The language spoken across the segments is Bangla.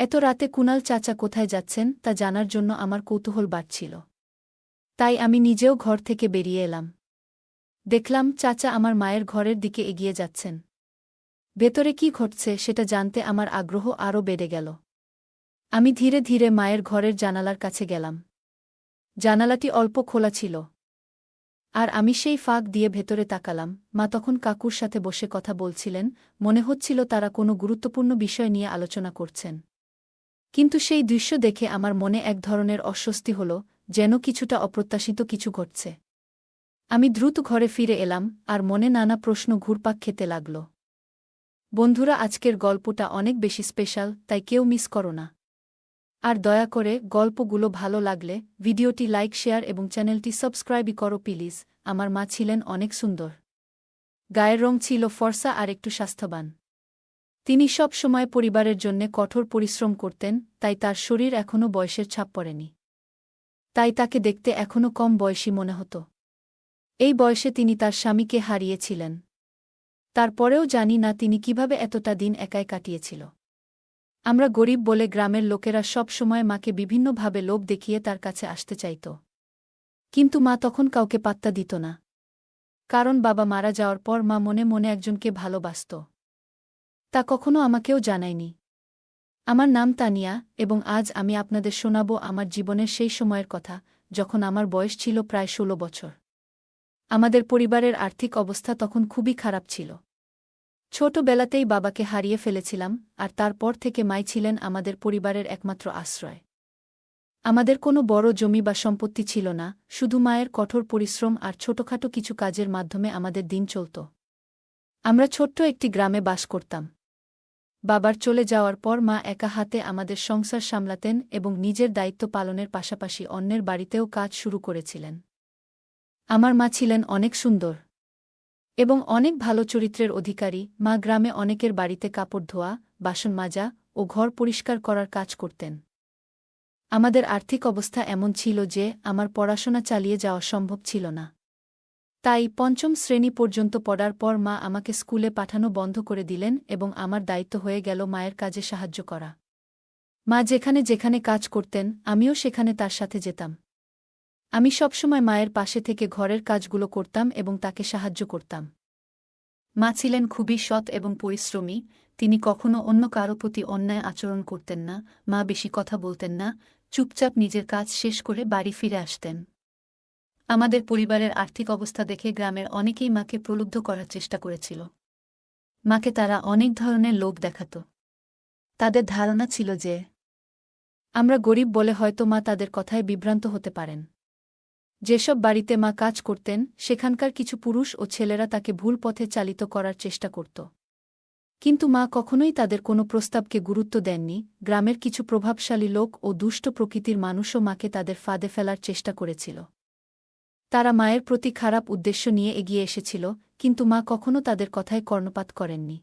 এত রাতে কুনাল চাচা কোথায় যাচ্ছেন তা জানার জন্য আমার কৌতূহল বাড়ছিল। তাই আমি নিজেও ঘর থেকে বেরিয়ে এলাম। দেখলাম চাচা আমার মায়ের ঘরের দিকে এগিয়ে যাচ্ছেন। ভেতরে কি ঘটছে সেটা জানতে আমার আগ্রহ আরও বেড়ে গেল। আমি ধীরে ধীরে মায়ের ঘরের জানালার কাছে গেলাম। জানালাটি অল্প খোলা ছিল, আর আমি সেই ফাঁক দিয়ে ভেতরে তাকালাম। মা তখন কাকুর সাথে বসে কথা বলছিলেন, মনে হচ্ছিল তারা কোনো গুরুত্বপূর্ণ বিষয় নিয়ে আলোচনা করছেন। কিন্তু সেই দৃশ্য দেখে আমার মনে এক ধরনের অস্বস্তি হল, যেন কিছুটা অপ্রত্যাশিত কিছু ঘটছে। আমি দ্রুত ঘরে ফিরে এলাম, আর মনে নানা প্রশ্ন ঘুরপাক খেতে লাগল। বন্ধুরা, আজকের গল্পটা অনেক বেশি স্পেশাল, তাই কেউ মিস করো না। আর দয়া করে গল্পগুলো ভালো লাগলে ভিডিওটি লাইক, শেয়ার এবং চ্যানেলটি সাবস্ক্রাইবই করো প্লিজ। আমার মা ছিলেন অনেক সুন্দর। গায়ের রং ছিল ফর্সা আর একটু স্বাস্থ্যবান। তিনি সব সময় পরিবারের জন্যে কঠোর পরিশ্রম করতেন, তাই তার শরীর এখনও বয়সের ছাপ পড়েনি। তাই তাকে দেখতে এখনও কম বয়সী মনে হতো। এই বয়সে তিনি তার স্বামীকে হারিয়েছিলেন। তারপরেও জানি না তিনি কিভাবে এতটা দিন একাই কাটিয়েছিল। আমরা গরিব বলে গ্রামের লোকেরা সব সময় মাকে বিভিন্নভাবে লোভ দেখিয়ে তার কাছে আসতে চাইত। কিন্তু মা তখন কাউকে পাত্তা দিত না। কারণ বাবা মারা যাওয়ার পর মা মনে মনে একজনকে ভালোবাসত। তা কখনো আমাকেও জানায়নি। আমার নাম তানিয়া, এবং আজ আমি আপনাদের শোনাব আমার জীবনের সেই সময়ের কথা, যখন আমার বয়স ছিল প্রায় ১৬ বছর। আমাদের পরিবারের আর্থিক অবস্থা তখন খুবই খারাপ ছিল। ছোটবেলাতেই বাবাকে হারিয়ে ফেলেছিলাম, আর তারপর থেকে মাই ছিলেন আমাদের পরিবারের একমাত্র আশ্রয়। আমাদের কোনো বড় জমি বা সম্পত্তি ছিল না, শুধু মায়ের কঠোর পরিশ্রম আর ছোটখাটো কিছু কাজের মাধ্যমে আমাদের দিন চলত। আমরা ছোট্ট একটি গ্রামে বাস করতাম। বাবার চলে যাওয়ার পর মা একা হাতে আমাদের সংসার সামলাতেন এবং নিজের দায়িত্ব পালনের পাশাপাশি অন্যের বাড়িতেও কাজ শুরু করেছিলেন। আমার মা ছিলেন অনেক সুন্দর এবং অনেক ভালো চরিত্রের অধিকারী। মা গ্রামে অনেকের বাড়িতে কাপড় ধোয়া, বাসন মাজা ও ঘর পরিষ্কার করার কাজ করতেন। আমাদের আর্থিক অবস্থা এমন ছিল যে আমার পড়াশোনা চালিয়ে যাওয়া সম্ভব ছিল না। তাই পঞ্চম শ্রেণী পর্যন্ত পড়ার পর মা আমাকে স্কুলে পাঠানো বন্ধ করে দিলেন এবং আমার দায়িত্ব হয়ে গেল মায়ের কাজে সাহায্য করা। মা যেখানে যেখানে কাজ করতেন আমিও সেখানে তার সাথে যেতাম। আমি সবসময় মায়ের পাশে থেকে ঘরের কাজগুলো করতাম এবং তাকে সাহায্য করতাম। মা ছিলেন খুবই সৎ এবং পরিশ্রমী। তিনি কখনো অন্য কারো প্রতি অন্যায় আচরণ করতেন না। মা বেশি কথা বলতেন না, চুপচাপ নিজের কাজ শেষ করে বাড়ি ফিরে আসতেন। আমাদের পরিবারের আর্থিক অবস্থা দেখে গ্রামের অনেকেই মাকে প্রলুব্ধ করার চেষ্টা করেছিল। মাকে তারা অনেক ধরনের লোভ দেখাত। তাদের ধারণা ছিল যে আমরা গরিব বলে হয়তো মা তাদের কথায় বিভ্রান্ত হতে পারেন। যেসব বাড়িতে মা কাজ করতেন সেখানকার কিছু পুরুষ ও ছেলেরা তাকে ভুল পথে চালিত করার চেষ্টা করত। কিন্তু মা কখনোই তাদের কোনো প্রস্তাবকে গুরুত্ব দেননি। গ্রামের কিছু প্রভাবশালী লোক ও দুষ্ট প্রকৃতির মানুষও মাকে তাদের ফাঁদে ফেলার চেষ্টা করেছিল। তারা মায়ের প্রতি খারাপ উদ্দেশ্য নিয়ে এগিয়ে এসেছিল, কিন্তু মা কখনো তাদের কথায় কর্ণপাত করেননি।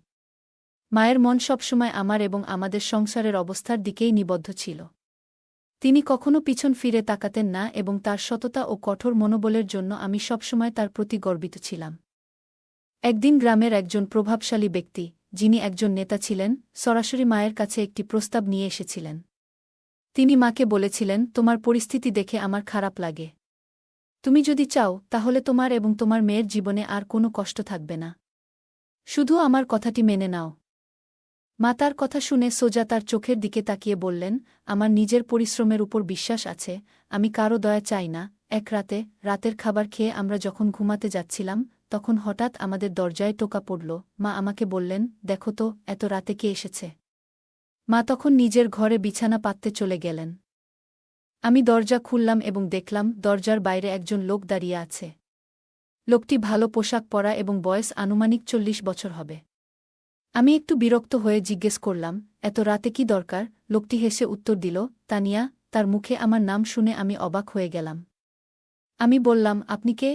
মায়ের মন সবসময় আমার এবং আমাদের সংসারের অবস্থার দিকেই নিবদ্ধ ছিল। তিনি কখনো পিছন ফিরে তাকাতেন না এবং তার সততা ও কঠোর মনোবলের জন্য আমি সবসময় তার প্রতি গর্বিত ছিলাম। একদিন গ্রামের একজন প্রভাবশালী ব্যক্তি, যিনি একজন নেতা ছিলেন, সরাসরি মায়ের কাছে একটি প্রস্তাব নিয়ে এসেছিলেন। তিনি মাকে বলেছিলেন, তোমার পরিস্থিতি দেখে আমার খারাপ লাগে। তুমি যদি চাও তাহলে তোমার এবং তোমার মেয়ের জীবনে আর কোনো কষ্ট থাকবে না। শুধু আমার কথাটি মেনে নাও। মা তার কথা শুনে সোজা তার চোখের দিকে তাকিয়ে বললেন, আমার নিজের পরিশ্রমের উপর বিশ্বাস আছে, আমি কারো দয়া চাই না। এক রাতে, রাতের খাবার খেয়ে আমরা যখন ঘুমাতে যাচ্ছিলাম, তখন হঠাৎ আমাদের দরজায় টোকা পড়ল। মা আমাকে বললেন, দেখো তো, এত রাতে কে এসেছে। মা তখন নিজের ঘরে বিছানা পাততে চলে গেলেন। আমি দরজা খুললাম এবং দেখলাম দরজার বাইরে একজন লোক দাঁড়িয়ে আছে। লোকটি ভালো পোশাক পরা এবং বয়স আনুমানিক ৪০ বছর হবে। আমি একটু বিরক্ত হয়ে জিজ্ঞেস করলাম, এত রাতে কি দরকার? লোকটি হেসে উত্তর দিল, তানিয়া। তার মুখে আমার নাম শুনে আমি অবাক হয়ে গেলাম। আমি বললাম, আপনি কে?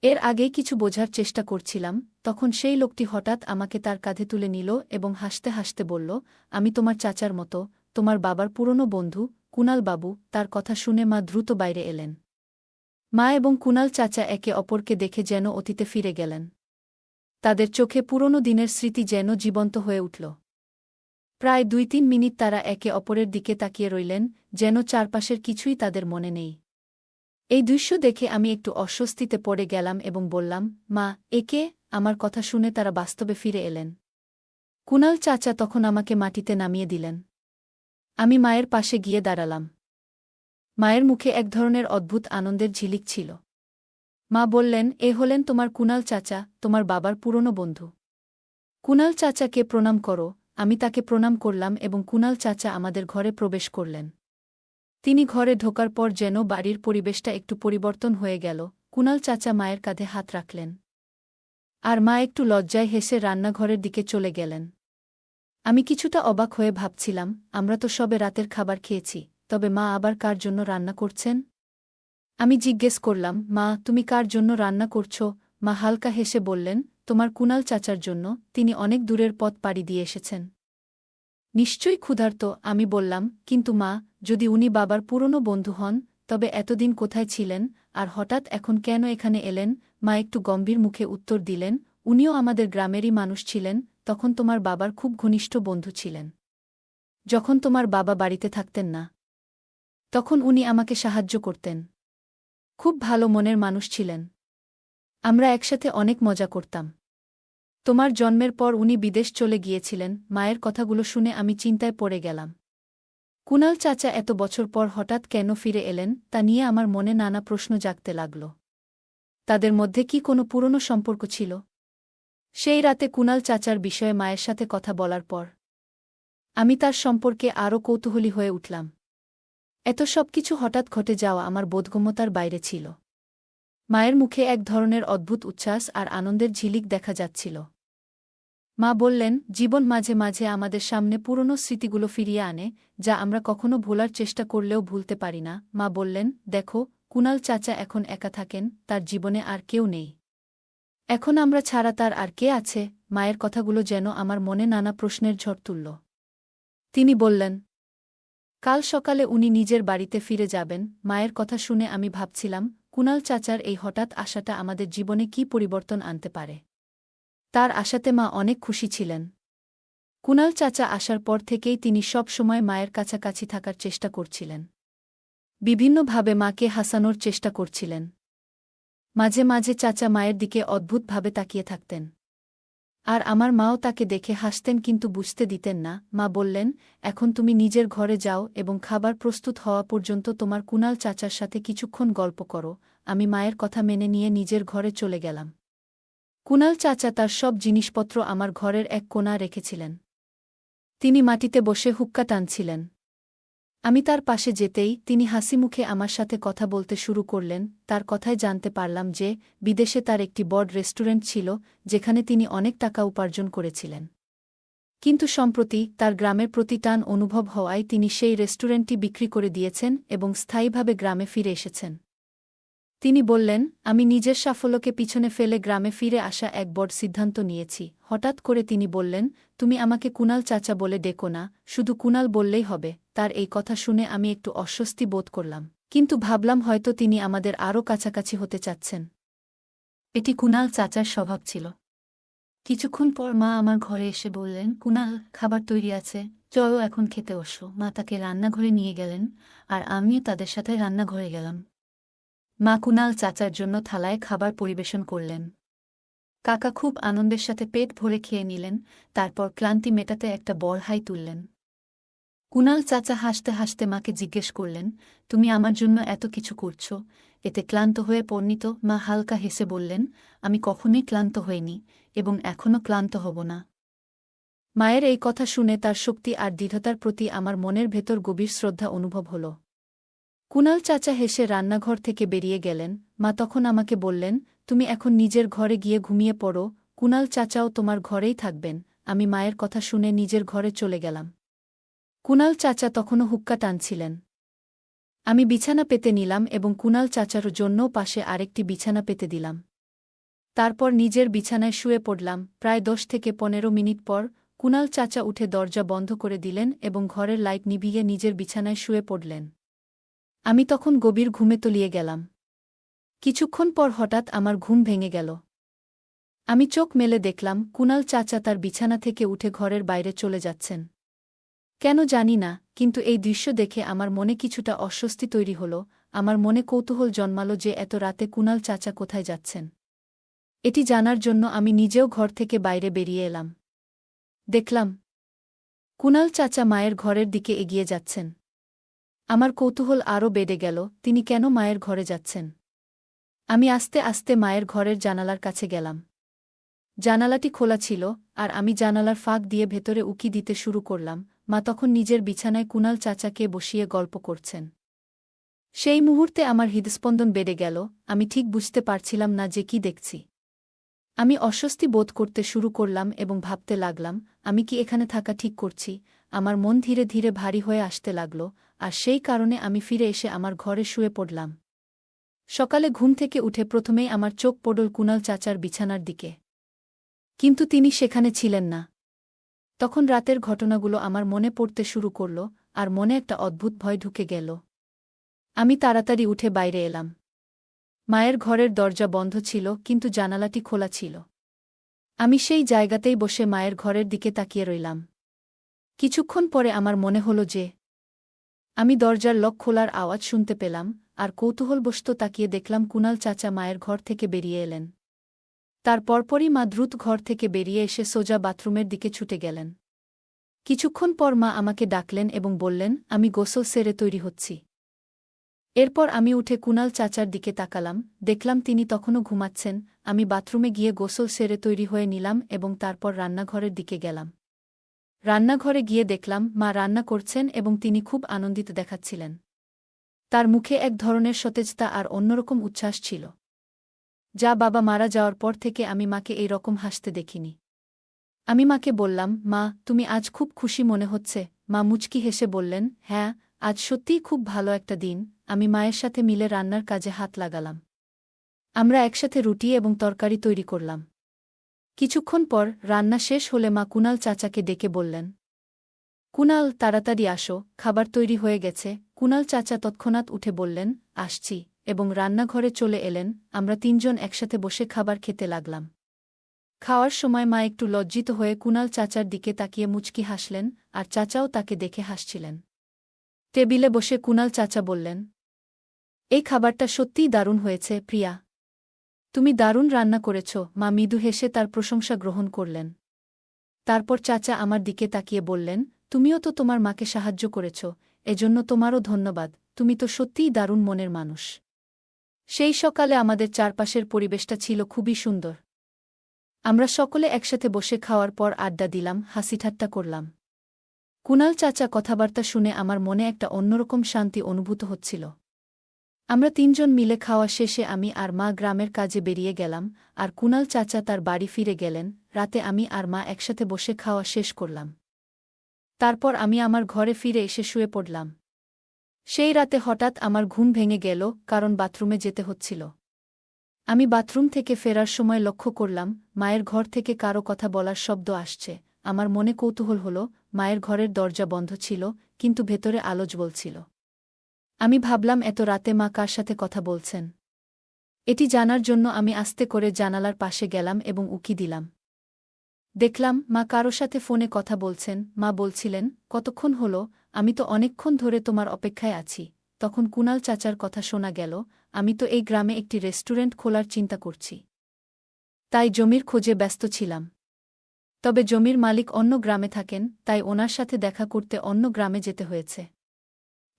এর আগেই কিছু বোঝার চেষ্টা করছিলাম, তখন সেই লোকটি হঠাৎ আমাকে তার কাঁধে তুলে নিল এবং হাসতে হাসতে বলল, আমি তোমার চাচার মতো, তোমার বাবার পুরনো বন্ধু, কুনাল বাবু। তার কথা শুনে মা দ্রুত বাইরে এলেন। মা এবং কুনাল চাচা একে অপরকে দেখে যেন অতীতে ফিরে গেলেন। তাদের চোখে পুরনো দিনের স্মৃতি যেন জীবন্ত হয়ে উঠল। প্রায় ২-৩ মিনিট তারা একে অপরের দিকে তাকিয়ে রইলেন, যেন চারপাশের কিছুই তাদের মনে নেই। এই দৃশ্য দেখে আমি একটু অস্বস্তিতে পড়ে গেলাম এবং বললাম, মা, একে? আমার কথা শুনে তারা বাস্তবে ফিরে এলেন। কুনাল চাচা তখন আমাকে মাটিতে নামিয়ে দিলেন। আমি মায়ের পাশে গিয়ে দাঁড়ালাম। মায়ের মুখে এক ধরনের অদ্ভুত আনন্দের ঝিলিক ছিল। মা বললেন, এ হলেন তোমার কুনাল চাচা, তোমার বাবার পুরনো বন্ধু। কুনাল চাচাকে প্রণাম করো। আমি তাকে প্রণাম করলাম এবং কুনাল চাচা আমাদের ঘরে প্রবেশ করলেন। তিনি ঘরে ঢোকার পর যেন বাড়ির পরিবেশটা একটু পরিবর্তন হয়ে গেল। কুনাল চাচা মায়ের কাঁধে হাত রাখলেন। আর মা একটু লজ্জায় হেসে রান্নাঘরের দিকে চলে গেলেন। আমি কিছুটা অবাক হয়ে ভাবছিলাম, আমরা তো সবে রাতের খাবার খেয়েছি, তবে মা আবার কার জন্য রান্না করছেন? আমি জিজ্ঞেস করলাম, মা, তুমি কার জন্য রান্না করছ? মা হালকা হেসে বললেন, তোমার কুনাল চাচার জন্য, তিনি অনেক দূরের পথ পাড়ি দিয়ে এসেছেন। নিশ্চয়ই ক্ষুধার্ত, আমি বললাম, কিন্তু মা, যদি উনি বাবার পুরনো বন্ধু হন, তবে এতদিন কোথায় ছিলেন, আর হঠাৎ এখন কেন এখানে এলেন? মা একটু গম্ভীর মুখে উত্তর দিলেন, উনিও আমাদের গ্রামেরই মানুষ ছিলেন, তখন তোমার বাবার খুব ঘনিষ্ঠ বন্ধু ছিলেন। যখন তোমার বাবা বাড়িতে থাকতেন না, তখন উনি আমাকে সাহায্য করতেন। খুব ভালো মনের মানুষ ছিলেন। আমরা একসাথে অনেক মজা করতাম। তোমার জন্মের পর উনি বিদেশ চলে গিয়েছিলেন। মায়ের কথাগুলো শুনে আমি চিন্তায় পড়ে গেলাম। কুনাল চাচা এত বছর পর হঠাৎ কেন ফিরে এলেন, তা নিয়ে আমার মনে নানা প্রশ্ন জাগতে লাগল। তাদের মধ্যে কি কোনো পুরনো সম্পর্ক ছিল? সেই রাতে কুনাল চাচার বিষয়ে মায়ের সাথে কথা বলার পর আমি তার সম্পর্কে আরও কৌতূহলী হয়ে উঠলাম। এত সবকিছু হঠাৎ ঘটে যাওয়া আমার বোধগম্যতার বাইরে ছিল। মায়ের মুখে এক ধরনের অদ্ভুত উচ্ছ্বাস আর আনন্দের ঝিলিক দেখা যাচ্ছিল। মা বললেন, জীবন মাঝে মাঝে আমাদের সামনে পুরনো স্মৃতিগুলো ফিরিয়ে আনে, যা আমরা কখনো ভোলার চেষ্টা করলেও ভুলতে পারি না। মা বললেন, দেখো, কুনাল চাচা এখন একা থাকেন, তার জীবনে আর কেউ নেই। এখন আমরা ছাড়া তার আর কে আছে? মায়ের কথাগুলো যেন আমার মনে নানা প্রশ্নের ঝড় তুলল। তিনি বললেন, কাল সকালে উনি নিজের বাড়িতে ফিরে যাবেন। মায়ের কথা শুনে আমি ভাবছিলাম, কুনাল চাচার এই হঠাৎ আশাটা আমাদের জীবনে কী পরিবর্তন আনতে পারে। তার আশাতে মা অনেক খুশি ছিলেন। কুনাল চাচা আসার পর থেকেই তিনি সব সময় মায়ের কাছাকাছি থাকার চেষ্টা করছিলেন। বিভিন্নভাবে মাকে হাসানোর চেষ্টা করছিলেন। মাঝে মাঝে চাচা মায়ের দিকে অদ্ভুতভাবে তাকিয়ে থাকতেন। আর আমার মাও তাকে দেখে হাসতেন, কিন্তু বুঝতে দিতেন না। মা বললেন, এখন তুমি নিজের ঘরে যাও এবং খাবার প্রস্তুত হওয়া পর্যন্ত তোমার কুনাল চাচার সাথে কিছুক্ষণ গল্প করো। আমি মায়ের কথা মেনে নিয়ে নিজের ঘরে চলে গেলাম। কুনাল চাচা তার সব জিনিসপত্র আমার ঘরের এক কোণা রেখেছিলেন। তিনি মাটিতে বসে হুক্কা টানছিলেন। আমি তার পাশে যেতেই তিনি হাসিমুখে আমার সাথে কথা বলতে শুরু করলেন। তার কথায় জানতে পারলাম যে বিদেশে তার একটি বড় রেস্টুরেন্ট ছিল, যেখানে তিনি অনেক টাকা উপার্জন করেছিলেন। কিন্তু সম্প্রতি তার গ্রামের প্রতি টান অনুভব হওয়ায় তিনি সেই রেস্টুরেন্টটি বিক্রি করে দিয়েছেন এবং স্থায়ীভাবে গ্রামে ফিরে এসেছেন। তিনি বললেন, আমি নিজের সাফল্যকে পিছনে ফেলে গ্রামে ফিরে আসা এক বড় সিদ্ধান্ত নিয়েছি। হঠাৎ করে তিনি বললেন, তুমি আমাকে কুনাল চাচা বলে ডেকো না, শুধু কুনাল বললেই হবে। তার এই কথা শুনে আমি একটু অস্বস্তি বোধ করলাম, কিন্তু ভাবলাম হয়তো তিনি আমাদের আরও কাছাকাছি হতে চাচ্ছেন। এটি কুনাল চাচার স্বভাব ছিল। কিছুক্ষণ পর মা আমার ঘরে এসে বললেন, কুনাল, খাবার তৈরি আছে, চলো এখন খেতে বসো। মা তাকে রান্নাঘরে নিয়ে গেলেন, আর আমিও তাদের সাথে রান্নাঘরে গেলাম। মা কুনাল চাচার জন্য থালায় খাবার পরিবেশন করলেন। কাকা খুব আনন্দের সাথে পেট ভরে খেয়ে নিলেন, তারপর ক্লান্তি মেটাতে একটা বড় হাই তুললেন। কুনাল চাচা হাসতে হাসতে মাকে জিজ্ঞেস করলেন, তুমি আমার জন্য এত কিছু করছ, এতে ক্লান্ত হয়ে পড়নিত? মা হালকা হেসে বললেন, আমি কখনোই ক্লান্ত হইনি এবং এখনও ক্লান্ত হব না। মায়ের এই কথা শুনে তার শক্তি আর দৃঢ়তার প্রতি আমার মনের ভেতর গভীর শ্রদ্ধা অনুভব হল। কুনাল চাচা হেসে রান্নাঘর থেকে বেরিয়ে গেলেন। মা তখন আমাকে বললেন, তুমি এখন নিজের ঘরে গিয়ে ঘুমিয়ে পড়ো, কুনাল চাচাও তোমার ঘরেই থাকবেন। আমি মায়ের কথা শুনে নিজের ঘরে চলে গেলাম। কুনাল চাচা তখনও হুক্কা টানছিলেন। আমি বিছানা পেতে নিলাম এবং কুনাল চাচার জন্যও পাশে আরেকটি বিছানা পেতে দিলাম। তারপর নিজের বিছানায় শুয়ে পড়লাম। প্রায় 10 থেকে 15 মিনিট পর কুনাল চাচা উঠে দরজা বন্ধ করে দিলেন এবং ঘরের লাইট নিভিয়ে নিজের বিছানায় শুয়ে পড়লেন। আমি তখন গভীর ঘুমে তলিয়ে গেলাম। কিছুক্ষণ পর হঠাৎ আমার ঘুম ভেঙে গেল। আমি চোখ মেলে দেখলাম কুনাল চাচা তার বিছানা থেকে উঠে ঘরের বাইরে চলে যাচ্ছেন। কেন জানি না, কিন্তু এই দৃশ্য দেখে আমার মনে কিছুটা অস্বস্তি তৈরি হল। আমার মনে কৌতূহল জন্মালো যে এত রাতে কুণাল চাচা কোথায় যাচ্ছেন। এটি জানার জন্য আমি নিজেও ঘর থেকে বাইরে বেরিয়ে এলাম। দেখলাম কুণাল চাচা মায়ের ঘরের দিকে এগিয়ে যাচ্ছেন। আমার কৌতূহল আরও বেড়ে গেল, তিনি কেন মায়ের ঘরে যাচ্ছেন। আমি আস্তে আস্তে মায়ের ঘরের জানালার কাছে গেলাম। জানালাটি খোলা ছিল, আর আমি জানালার ফাঁক দিয়ে ভেতরে উকি দিতে শুরু করলাম। মা তখন নিজের বিছানায় কুণাল চাচাকে বসিয়ে গল্প করছেন। সেই মুহূর্তে আমার হৃদস্পন্দন বেড়ে গেল। আমি ঠিক বুঝতে পারছিলাম না যে কি দেখছি। আমি অস্বস্তি বোধ করতে শুরু করলাম এবং ভাবতে লাগলাম, আমি কি এখানে থাকা ঠিক করছি। আমার মন ধীরে ধীরে ভারী হয়ে আসতে লাগল, আর সেই কারণে আমি ফিরে এসে আমার ঘরে শুয়ে পড়লাম। সকালে ঘুম থেকে উঠে প্রথমেই আমার চোখ পড়ল কুণাল চাচার বিছানার দিকে। কিন্তু তিনি সেখানে ছিলেন না। তখন রাতের ঘটনাগুলো আমার মনে পড়তে শুরু করল, আর মনে একটা অদ্ভুত ভয় ঢুকে গেল। আমি তাড়াতাড়ি উঠে বাইরে এলাম। মায়ের ঘরের দরজা বন্ধ ছিল, কিন্তু জানালাটি খোলা ছিল। আমি সেই জায়গাতেই বসে মায়ের ঘরের দিকে তাকিয়ে রইলাম। কিছুক্ষণ পরে আমার মনে হল যে আমি দরজার লক খোলার আওয়াজ শুনতে পেলাম, আর কৌতূহলবশত তাকিয়ে দেখলাম কুণাল চাচা মায়ের ঘর থেকে বেরিয়ে এলেন। তার পরপরই মা দ্রুত ঘর থেকে বেরিয়ে এসে সোজা বাথরুমের দিকে ছুটে গেলেন। কিছুক্ষণ পর মা আমাকে ডাকলেন এবং বললেন, আমি গোসল সেরে তৈরি হচ্ছি। এরপর আমি উঠে কুণাল চাচার দিকে তাকালাম, দেখলাম তিনি তখনও ঘুমাচ্ছেন। আমি বাথরুমে গিয়ে গোসল সেরে তৈরি হয়ে নিলাম এবং তারপর রান্নাঘরের দিকে গেলাম। রান্নাঘরে গিয়ে দেখলাম মা রান্না করছেন এবং তিনি খুব আনন্দিত দেখাচ্ছিলেন। তার মুখে এক ধরনের সতেজতা আর অন্যরকম উচ্ছ্বাস ছিল, যা বাবা মারা যাওয়ার পর থেকে আমি মাকে এই রকম হাসতে দেখিনি। আমি মাকে বললাম, মা, তুমি আজ খুব খুশি মনে হচ্ছে। মা মুচকি হেসে বললেন, হ্যাঁ, আজ সত্যিই খুব ভালো একটা দিন। আমি মায়ের সাথে মিলে রান্নার কাজে হাত লাগালাম। আমরা একসাথে রুটি এবং তরকারি তৈরি করলাম। কিছুক্ষণ পর রান্না শেষ হলে মা কুণাল চাচাকে ডেকে বললেন, কুণাল, তাড়াতাড়ি আসো, খাবার তৈরি হয়ে গেছে। কুণাল চাচা তৎক্ষণাৎ উঠে বললেন, আসছি, এবং রান্নাঘরে চলে এলেন। আমরা তিনজন একসাথে বসে খাবার খেতে লাগলাম। খাওয়ার সময় মা একটু লজ্জিত হয়ে কুণাল চাচার দিকে তাকিয়ে মুচকি হাসলেন, আর চাচাও তাকে দেখে হাসছিলেন। টেবিলে বসে কুণাল চাচা বললেন, এই খাবারটা সত্যিই দারুণ হয়েছে, প্রিয়া। তুমি দারুণ রান্না করেছ। মা মৃদু হেসে তার প্রশংসা গ্রহণ করলেন। তারপর চাচা আমার দিকে তাকিয়ে বললেন, তুমিও তো তোমার মাকে সাহায্য করেছ, এজন্য তোমারও ধন্যবাদ। তুমি তো সত্যিই দারুণ মনের মানুষ। সেই সকালে আমাদের চারপাশের পরিবেশটা ছিল খুবই সুন্দর। আমরা সকলে একসাথে বসে খাওয়ার পর আড্ডা দিলাম, হাসিঠাট্টা করলাম। কুণাল চাচা কথাবার্তা শুনে আমার মনে একটা অন্যরকম শান্তি অনুভূত হচ্ছিল। আমরা তিনজন মিলে খাওয়া শেষে আমি আর মা গ্রামের কাজে বেরিয়ে গেলাম, আর কুণাল চাচা তার বাড়ি ফিরে গেলেন। রাতে আমি আর মা একসাথে বসে খাওয়া শেষ করলাম। তারপর আমি আমার ঘরে ফিরে এসে শুয়ে পড়লাম। সেই রাতে হঠাৎ আমার ঘুম ভেঙে গেল, কারণ বাথরুমে যেতে হচ্ছিল। আমি বাথরুম থেকে ফেরার সময় লক্ষ্য করলাম মায়ের ঘর থেকে কারো কথা বলার শব্দ আসছে। আমার মনে কৌতূহল হল, মায়ের ঘরের দরজা বন্ধ ছিল, কিন্তু ভেতরে আলো জ্বলছিল। আমি ভাবলাম এত রাতে মা কার সাথে কথা বলছেন। এটি জানার জন্য আমি আস্তে করে জানালার পাশে গেলাম এবং উকি দিলাম। দেখলাম মা কারো সাথে ফোনে কথা বলছেন। মা বলছিলেন, কতক্ষণ হল, আমি তো অনেকক্ষণ ধরে তোমার অপেক্ষায় আছি। তখন কুণাল চাচার কথা শোনা গেল, আমি তো এই গ্রামে একটি রেস্টুরেন্ট খোলার চিন্তা করছি, তাই জমির খোঁজে ব্যস্ত ছিলাম। তবে জমির মালিক অন্য গ্রামে থাকেন, তাই ওনার সাথে দেখা করতে অন্য গ্রামে যেতে হয়েছে।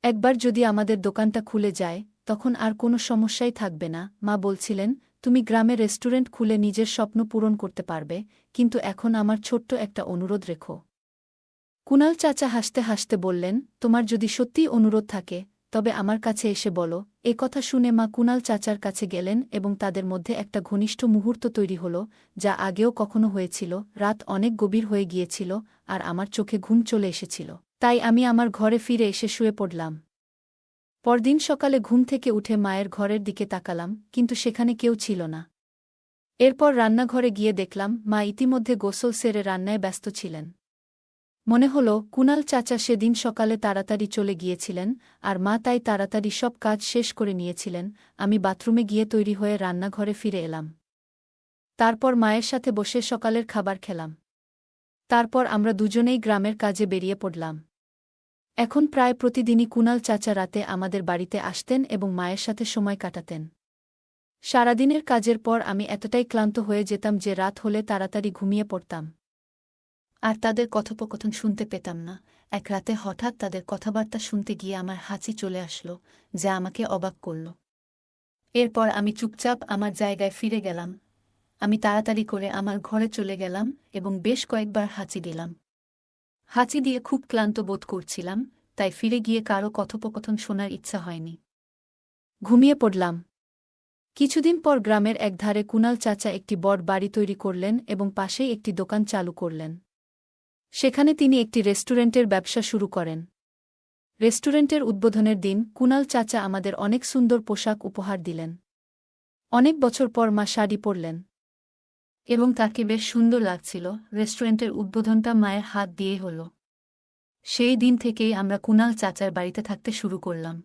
একবার যদি আমাদের দোকানটা খুলে যায়, তখন আর কোনো সমস্যাই থাকবে না। মা বলছিলেন, তুমি গ্রামে রেস্টুরেন্ট খুলে নিজের স্বপ্ন পূরণ করতে পারবে, কিন্তু এখন আমার ছোট্ট একটা অনুরোধ রেখো। কুণাল চাচা হাসতে হাসতে বললেন, তোমার যদি সত্যিই অনুরোধ থাকে, তবে আমার কাছে এসে বলো। এ কথা শুনে মা কুণাল চাচার কাছে গেলেন এবং তাদের মধ্যে একটা ঘনিষ্ঠ মুহূর্ত তৈরি হল, যা আগেও কখনো হয়েছিল। রাত অনেক গভীর হয়ে গিয়েছিল, আর আমার চোখে ঘুম চলে এসেছিল। তাই আমি আমার ঘরে ফিরে এসে শুয়ে পড়লাম। পরদিন সকালে ঘুম থেকে উঠে মায়ের ঘরের দিকে তাকালাম, কিন্তু সেখানে কেউ ছিল না। এরপর রান্নাঘরে গিয়ে দেখলাম মা ইতিমধ্যে গোসল সেরে রান্নায় ব্যস্ত ছিলেন। মনে হল কুণাল চাচা সেদিন সকালে তাড়াতাড়ি চলে গিয়েছিলেন, আর মা তাই তাড়াতাড়ি সব কাজ শেষ করে নিয়েছিলেন। আমি বাথরুমে গিয়ে তৈরি হয়ে রান্নাঘরে ফিরে এলাম। তারপর মায়ের সাথে বসে সকালের খাবার খেলাম। তারপর আমরা দুজনেই গ্রামের কাজে বেরিয়ে পড়লাম। এখন প্রায় প্রতিদিনই কুণাল চাচা রাতে আমাদের বাড়িতে আসতেন এবং মায়ের সাথে সময় কাটাতেন। সারাদিনের কাজের পর আমি এতটাই ক্লান্ত হয়ে যেতাম যে রাত হলে তাড়াতাড়ি ঘুমিয়ে পড়তাম। আর তাদের কথোপকথন শুনতে পেতাম না। এক রাতে হঠাৎ তাদের কথাবার্তা শুনতে গিয়ে আমার হাঁচি চলে আসলো, যা আমাকে অবাক করল। এরপর আমি চুপচাপ আমার জায়গায় ফিরে গেলাম। আমি তাড়াতাড়ি করে আমার ঘরে চলে গেলাম এবং বেশ কয়েকবার হাঁচি দিলাম। হাঁচি দিয়ে খুব ক্লান্ত বোধ করছিলাম, তাই ফিরে গিয়ে কারো কথোপকথন শোনার ইচ্ছা হয়নি। ঘুমিয়ে পড়লাম। কিছুদিন পর গ্রামের একধারে কুণাল চাচা একটি বড় বাড়ি তৈরি করলেন এবং পাশেই একটি দোকান চালু করলেন। সেখানে তিনি একটি রেস্টুরেন্টের ব্যবসা শুরু করেন। রেস্টুরেন্টের উদ্বোধনের দিন কুণাল চাচা আমাদের অনেক সুন্দর পোশাক উপহার দিলেন। অনেক বছর পর মা শাড়ি পরলেন এবং তাকে বেশ সুন্দর লাগছিল। রেস্টুরেন্টের উদ্বোধনটা মায়ের হাত দিয়ে হল। সেই দিন থেকেই আমরা কুণাল চাচার বাড়িতে থাকতে শুরু করলাম।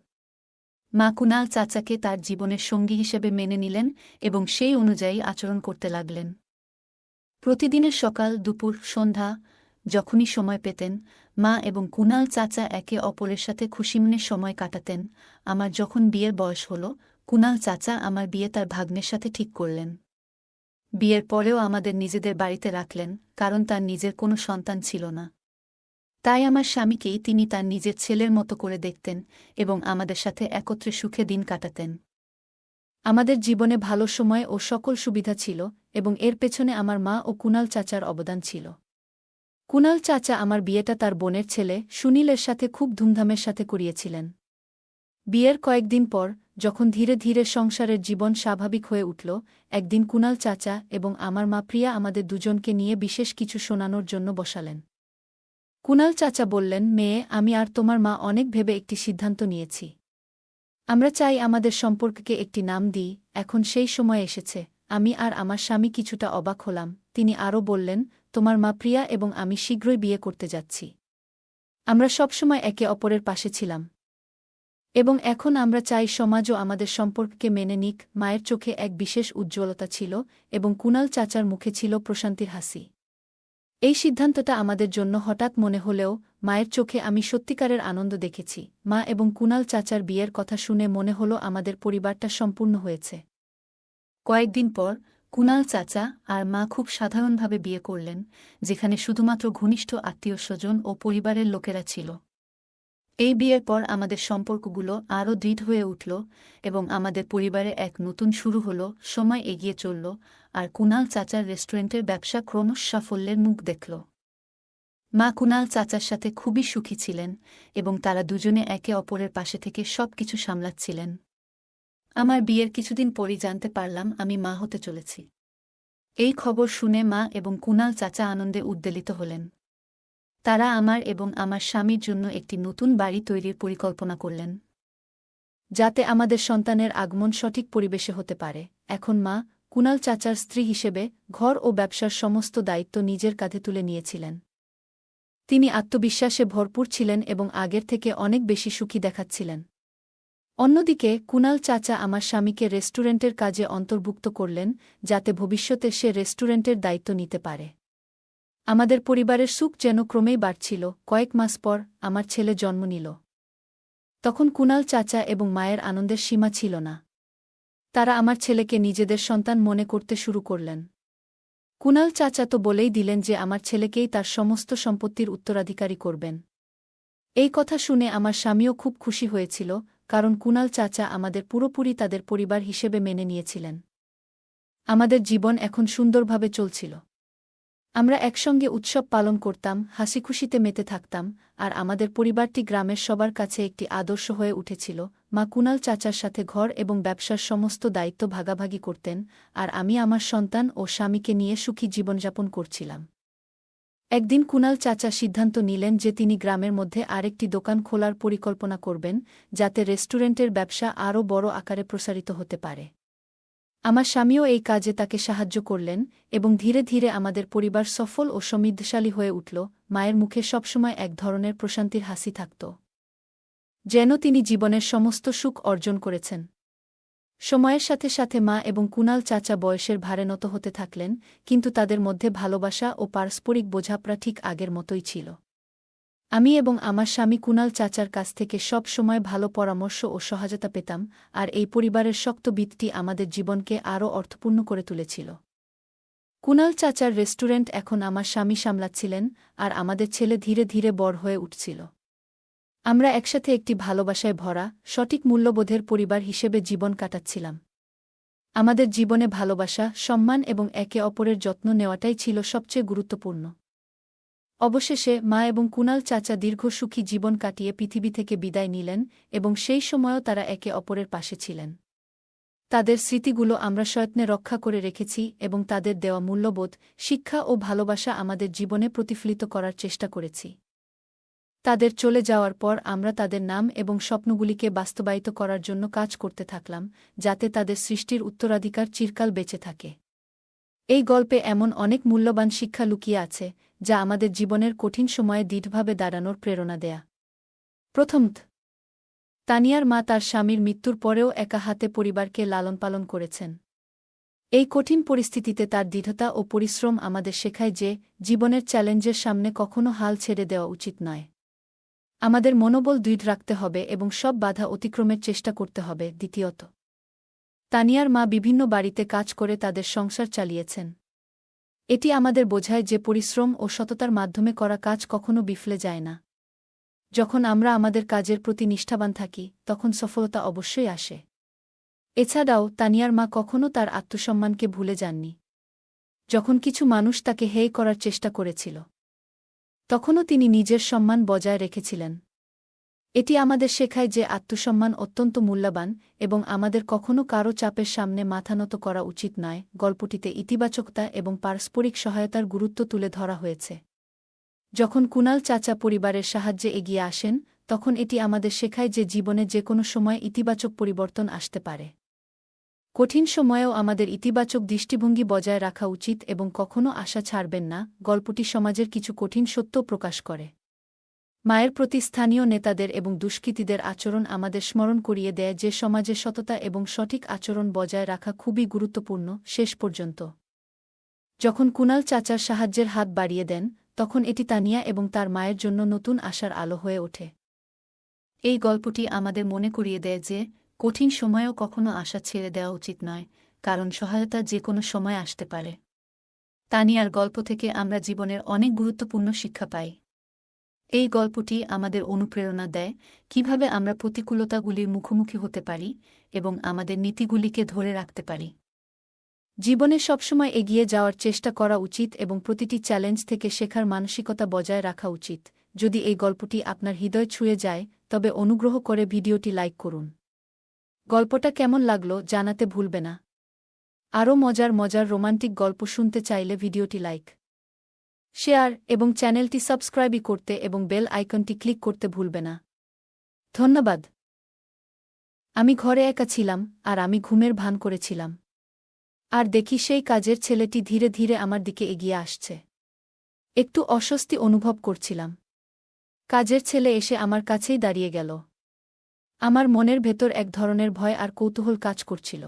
মা কুণাল চাচাকে তার জীবনের সঙ্গী হিসেবে মেনে নিলেন এবং সেই অনুযায়ী আচরণ করতে লাগলেন। প্রতিদিনের সকাল, দুপুর, সন্ধ্যা যখনই সময় পেতেন, মা এবং কুণাল চাচা একে অপরের সাথে খুশিমনে সময় কাটাতেন। আমার যখন বিয়ের বয়স হল, কুণাল চাচা আমার বিয়ে তার ভাগ্নের সাথে ঠিক করলেন। বিয়ের পরেও আমাদের নিজেদের বাড়িতে রাখলেন, কারণ তার নিজের কোনো সন্তান ছিল না। তাই আমার স্বামীকেই তিনি তার নিজের ছেলের মতো করে দেখতেন এবং আমাদের সাথে একত্রে সুখে দিন কাটাতেন। আমাদের জীবনে ভালো সময় ও সকল সুবিধা ছিল এবং এর পেছনে আমার মা ও কুণাল চাচার অবদান ছিল। কুণাল চাচা আমার বিয়েটা তার বোনের ছেলে সুনীলের সাথে খুব ধুমধামের সাথে করিয়েছিলেন। বিয়ের কয়েকদিন পর, যখন ধীরে ধীরে সংসারের জীবন স্বাভাবিক হয়ে উঠল, একদিন কুণাল চাচা এবং আমার মা প্রিয়া আমাদের দুজনকে নিয়ে বিশেষ কিছু শোনানোর জন্য বসালেন। কুণাল চাচা বললেন, মেয়ে, আমি আর তোমার মা অনেক ভেবে একটি সিদ্ধান্ত নিয়েছি। আমরা চাই আমাদের সম্পর্ককে একটি নাম দিই। এখন সেই সময় এসেছে। আমি আর আমার স্বামী কিছুটা অবাক হলাম। তিনি আরও বললেন, তোমার মা প্রিয়া এবং আমি শীঘ্রই বিয়ে করতে যাচ্ছি। আমরা সবসময় একে অপরের পাশে ছিলাম এবং এখন আমরা চাই সমাজও আমাদের সম্পর্ককে মেনে নিক। মায়ের চোখে এক বিশেষ উজ্জ্বলতা ছিল এবং কুণাল চাচার মুখে ছিল প্রশান্তির হাসি। এই সিদ্ধান্তটা আমাদের জন্য হঠাৎ মনে হলেও মায়ের চোখে আমি সত্যিকারের আনন্দ দেখেছি। মা এবং কুণাল চাচার বিয়ের কথা শুনে মনে হল আমাদের পরিবারটা সম্পূর্ণ হয়েছে। কয়েকদিন পর কুণাল চাচা আর মা খুব সাধারণভাবে বিয়ে করলেন, যেখানে শুধুমাত্র ঘনিষ্ঠ আত্মীয়স্বজন ও পরিবারের লোকেরা ছিল। এই বিয়ের পর আমাদের সম্পর্কগুলো আরও দৃঢ় হয়ে উঠল এবং আমাদের পরিবারে এক নতুন শুরু হল। সময় এগিয়ে চলল আর কুণাল চাচার রেস্টুরেন্টের ব্যবসা ক্রমশ সাফল্যের মুখ দেখল। মা কুণাল চাচার সাথে খুবই সুখী ছিলেন এবং তারা দুজনে একে অপরের পাশে থেকে সবকিছু সামলাচ্ছিলেন। আমার বিয়ের কিছুদিন পরই জানতে পারলাম আমি মা হতে চলেছি। এই খবর শুনে মা এবং কুণাল চাচা আনন্দে উদ্বেলিত হলেন। তারা আমার এবং আমার স্বামীর জন্য একটি নতুন বাড়ি তৈরির পরিকল্পনা করলেন, যাতে আমাদের সন্তানের আগমন সঠিক পরিবেশে হতে পারে। এখন মা কুণাল চাচার স্ত্রী হিসেবে ঘর ও ব্যবসার সমস্ত দায়িত্ব নিজের কাঁধে তুলে নিয়েছিলেন। তিনি আত্মবিশ্বাসে ভরপুর ছিলেন এবং আগের থেকে অনেক বেশি সুখী দেখাচ্ছিলেন। অন্যদিকে কুণাল চাচা আমার স্বামীকে রেস্টুরেন্টের কাজে অন্তর্ভুক্ত করলেন, যাতে ভবিষ্যতে সে রেস্টুরেন্টের দায়িত্ব নিতে পারে। আমাদের পরিবারের সুখ যেন ক্রমেই বাড়ছিল। কয়েক মাস পর আমার ছেলে জন্ম নিল। তখন কুণাল চাচা এবং মায়ের আনন্দের সীমা ছিল না। তারা আমার ছেলেকে নিজেদের সন্তান মনে করতে শুরু করলেন। কুণাল চাচা তো বলেই দিলেন যে আমার ছেলেকেই তার সমস্ত সম্পত্তির উত্তরাধিকারী করবেন। এই কথা শুনে আমার স্বামীও খুব খুশি হয়েছিল, কারণ কুণাল চাচা আমাদের পুরোপুরি তাদের পরিবার হিসেবে মেনে নিয়েছিলেন। আমাদের জীবন এখন সুন্দরভাবে চলছিল। আমরা একসঙ্গে উৎসব পালন করতাম, হাসিখুশিতে মেতে থাকতাম, আর আমাদের পরিবারটি গ্রামের সবার কাছে একটি আদর্শ হয়ে উঠেছিল। মা কুণাল চাচার সাথে ঘর এবং ব্যবসার সমস্ত দায়িত্ব ভাগাভাগি করতেন, আর আমি আমার সন্তান ও স্বামীকে নিয়ে সুখী জীবনযাপন করছিলাম। একদিন কুণাল চাচা সিদ্ধান্ত নিলেন যে তিনি গ্রামের মধ্যে আরেকটি দোকান খোলার পরিকল্পনা করবেন, যাতে রেস্টুরেন্টের ব্যবসা আরও বড় আকারে প্রসারিত হতে পারে। আমার স্বামীও এই কাজে তাকে সাহায্য করলেন এবং ধীরে ধীরে আমাদের পরিবার সফল ও সমৃদ্ধশালী হয়ে উঠল। মায়ের মুখে সবসময় এক ধরনের প্রশান্তির হাসি থাকত, যেন তিনি জীবনের সমস্ত সুখ অর্জন করেছেন। সময়ের সাথে সাথে মা এবং কুণাল চাচা বয়সের ভারে নত হতে থাকলেন, কিন্তু তাদের মধ্যে ভালোবাসা ও পারস্পরিক বোঝাপড়া ঠিক আগের মতোই ছিল। আমি এবং আমার স্বামী কুনাল চাচার কাছ থেকে সব সময় ভালো পরামর্শ ও সহায়তা পেতাম, আর এই পরিবারের শক্ত ভিতটি আমাদের জীবনকে আরও অর্থপূর্ণ করে তুলেছিল। কুনাল চাচার রেস্টুরেন্ট এখন আমার স্বামী সামলাচ্ছিলেন, আর আমাদের ছেলে ধীরে ধীরে বড় হয়ে উঠছিল। আমরা একসাথে একটি ভালোবাসায় ভরা, সঠিক মূল্যবোধের পরিবার হিসেবে জীবন কাটাচ্ছিলাম। আমাদের জীবনে ভালোবাসা, সম্মান এবং একে অপরের যত্ন নেওয়াটাই ছিল সবচেয়ে গুরুত্বপূর্ণ। অবশেষে মা এবং কুনাল চাচা দীর্ঘ সুখী জীবন কাটিয়ে পৃথিবী থেকে বিদায় নিলেন, এবং সেই সময়ও তারা একে অপরের পাশে ছিলেন। তাদের স্মৃতিগুলো আমরা সযত্নে রক্ষা করে রেখেছি, এবং তাদের দেওয়া মূল্যবোধ, শিক্ষা ও ভালোবাসা আমাদের জীবনে প্রতিফলিত করার চেষ্টা করেছি। তাদের চলে যাওয়ার পর আমরা তাদের নাম এবং স্বপ্নগুলিকে বাস্তবায়িত করার জন্য কাজ করতে থাকলাম, যাতে তাদের সৃষ্টির উত্তরাধিকার চিরকাল বেঁচে থাকে। এই গল্পে এমন অনেক মূল্যবান শিক্ষা লুকিয়ে আছে, যা আমাদের জীবনের কঠিন সময়ে দৃঢ়ভাবে দাঁড়ানোর প্রেরণা দেয়া। প্রথমত, তানিয়ার মা তার স্বামীর মৃত্যুর পরেও একা হাতে পরিবারকে লালন পালন করেছেন। এই কঠিন পরিস্থিতিতে তার দৃঢ়তা ও পরিশ্রম আমাদের শেখায় যে, জীবনের চ্যালেঞ্জের সামনে কখনো হাল ছেড়ে দেওয়া উচিত নয়। আমাদের মনোবল দৃঢ় রাখতে হবে এবং সব বাধা অতিক্রমের চেষ্টা করতে হবে। দ্বিতীয়ত, তানিয়ার মা বিভিন্ন বাড়িতে কাজ করে তাদের সংসার চালিয়েছেন। এটি আমাদের বোঝায় যে পরিশ্রম ও সততার মাধ্যমে করা কাজ কখনো বিফলে যায় না। যখন আমরা আমাদের কাজের প্রতি নিষ্ঠাবান থাকি, তখন সফলতা অবশ্যই আসে। এছাড়াও তানিয়ার মা কখনো তার আত্মসম্মানকে ভুলে যাননি। যখন কিছু মানুষ তাকে হেয় করার চেষ্টা করেছিল, তখনও তিনি নিজের সম্মান বজায় রেখেছিলেন। এটি আমাদের শেখায় যে আত্মসম্মান অত্যন্ত মূল্যবান, এবং আমাদের কখনো কারও চাপের সামনে মাথা নত করা উচিত নয়। গল্পটিতে ইতিবাচকতা এবং পারস্পরিক সহায়তার গুরুত্ব তুলে ধরা হয়েছে। যখন কুনাল চাচা পরিবারের সাহায্যে এগিয়ে আসেন, তখন এটি আমাদের শেখায় যে জীবনে যে কোনো সময় ইতিবাচক পরিবর্তন আসতে পারে। কঠিন সময়েও আমাদের ইতিবাচক দৃষ্টিভঙ্গি বজায় রাখা উচিত এবং কখনো আশা ছাড়বেন না। গল্পটি সমাজের কিছু কঠিন সত্য প্রকাশ করে। মায়ের প্রতি স্থানীয় নেতাদের এবং দুষ্কৃতীদের আচরণ আমাদের স্মরণ করিয়ে দেয় যে সমাজে সততা এবং সঠিক আচরণ বজায় রাখা খুবই গুরুত্বপূর্ণ। শেষ পর্যন্ত, যখন কুনাল চাচার সাহায্যের হাত বাড়িয়ে দেন, তখন এটি তানিয়া এবং তার মায়ের জন্য নতুন আশার আলো হয়ে ওঠে। এই গল্পটি আমাদের মনে করিয়ে দেয় যে, কঠিন সময়েও কখনো আশা ছেড়ে দেওয়া উচিত নয়, কারণ সহায়তা যে কোনো সময় আসতে পারে। তানিয়ার গল্প থেকে আমরা জীবনের অনেক গুরুত্বপূর্ণ শিক্ষা পাই। এই গল্পটি আমাদের অনুপ্রেরণা দেয় কিভাবে আমরা প্রতিকূলতাগুলির মুখোমুখি হতে পারি এবং আমাদের নীতিগুলিকে ধরে রাখতে পারি। জীবনে সবসময় এগিয়ে যাওয়ার চেষ্টা করা উচিত এবং প্রতিটি চ্যালেঞ্জ থেকে শেখার মানসিকতা বজায় রাখা উচিত। যদি এই গল্পটি আপনার হৃদয় ছুঁয়ে যায়, তবে অনুগ্রহ করে ভিডিওটি লাইক করুন। গল্পটা কেমন লাগলো জানাতে ভুলবে না। আরও মজার মজার রোমান্টিক গল্প শুনতে চাইলে ভিডিওটি লাইক, শেয়ার এবং চ্যানেলটি সাবস্ক্রাইব করতে এবং বেল আইকনটি ক্লিক করতে ভুলবে না। ধন্যবাদ। আমি ঘরে একা ছিলাম, আর আমি ঘুমের ভান করেছিলাম। আর দেখি সেই কাজের ছেলেটি ধীরে ধীরে আমার দিকে এগিয়ে আসছে। একটু অস্বস্তি অনুভব করছিলাম। কাজের ছেলে এসে আমার কাছেই দাঁড়িয়ে গেল। আমার মনের ভেতর এক ধরনের ভয় আর কৌতূহল কাজ করছিল।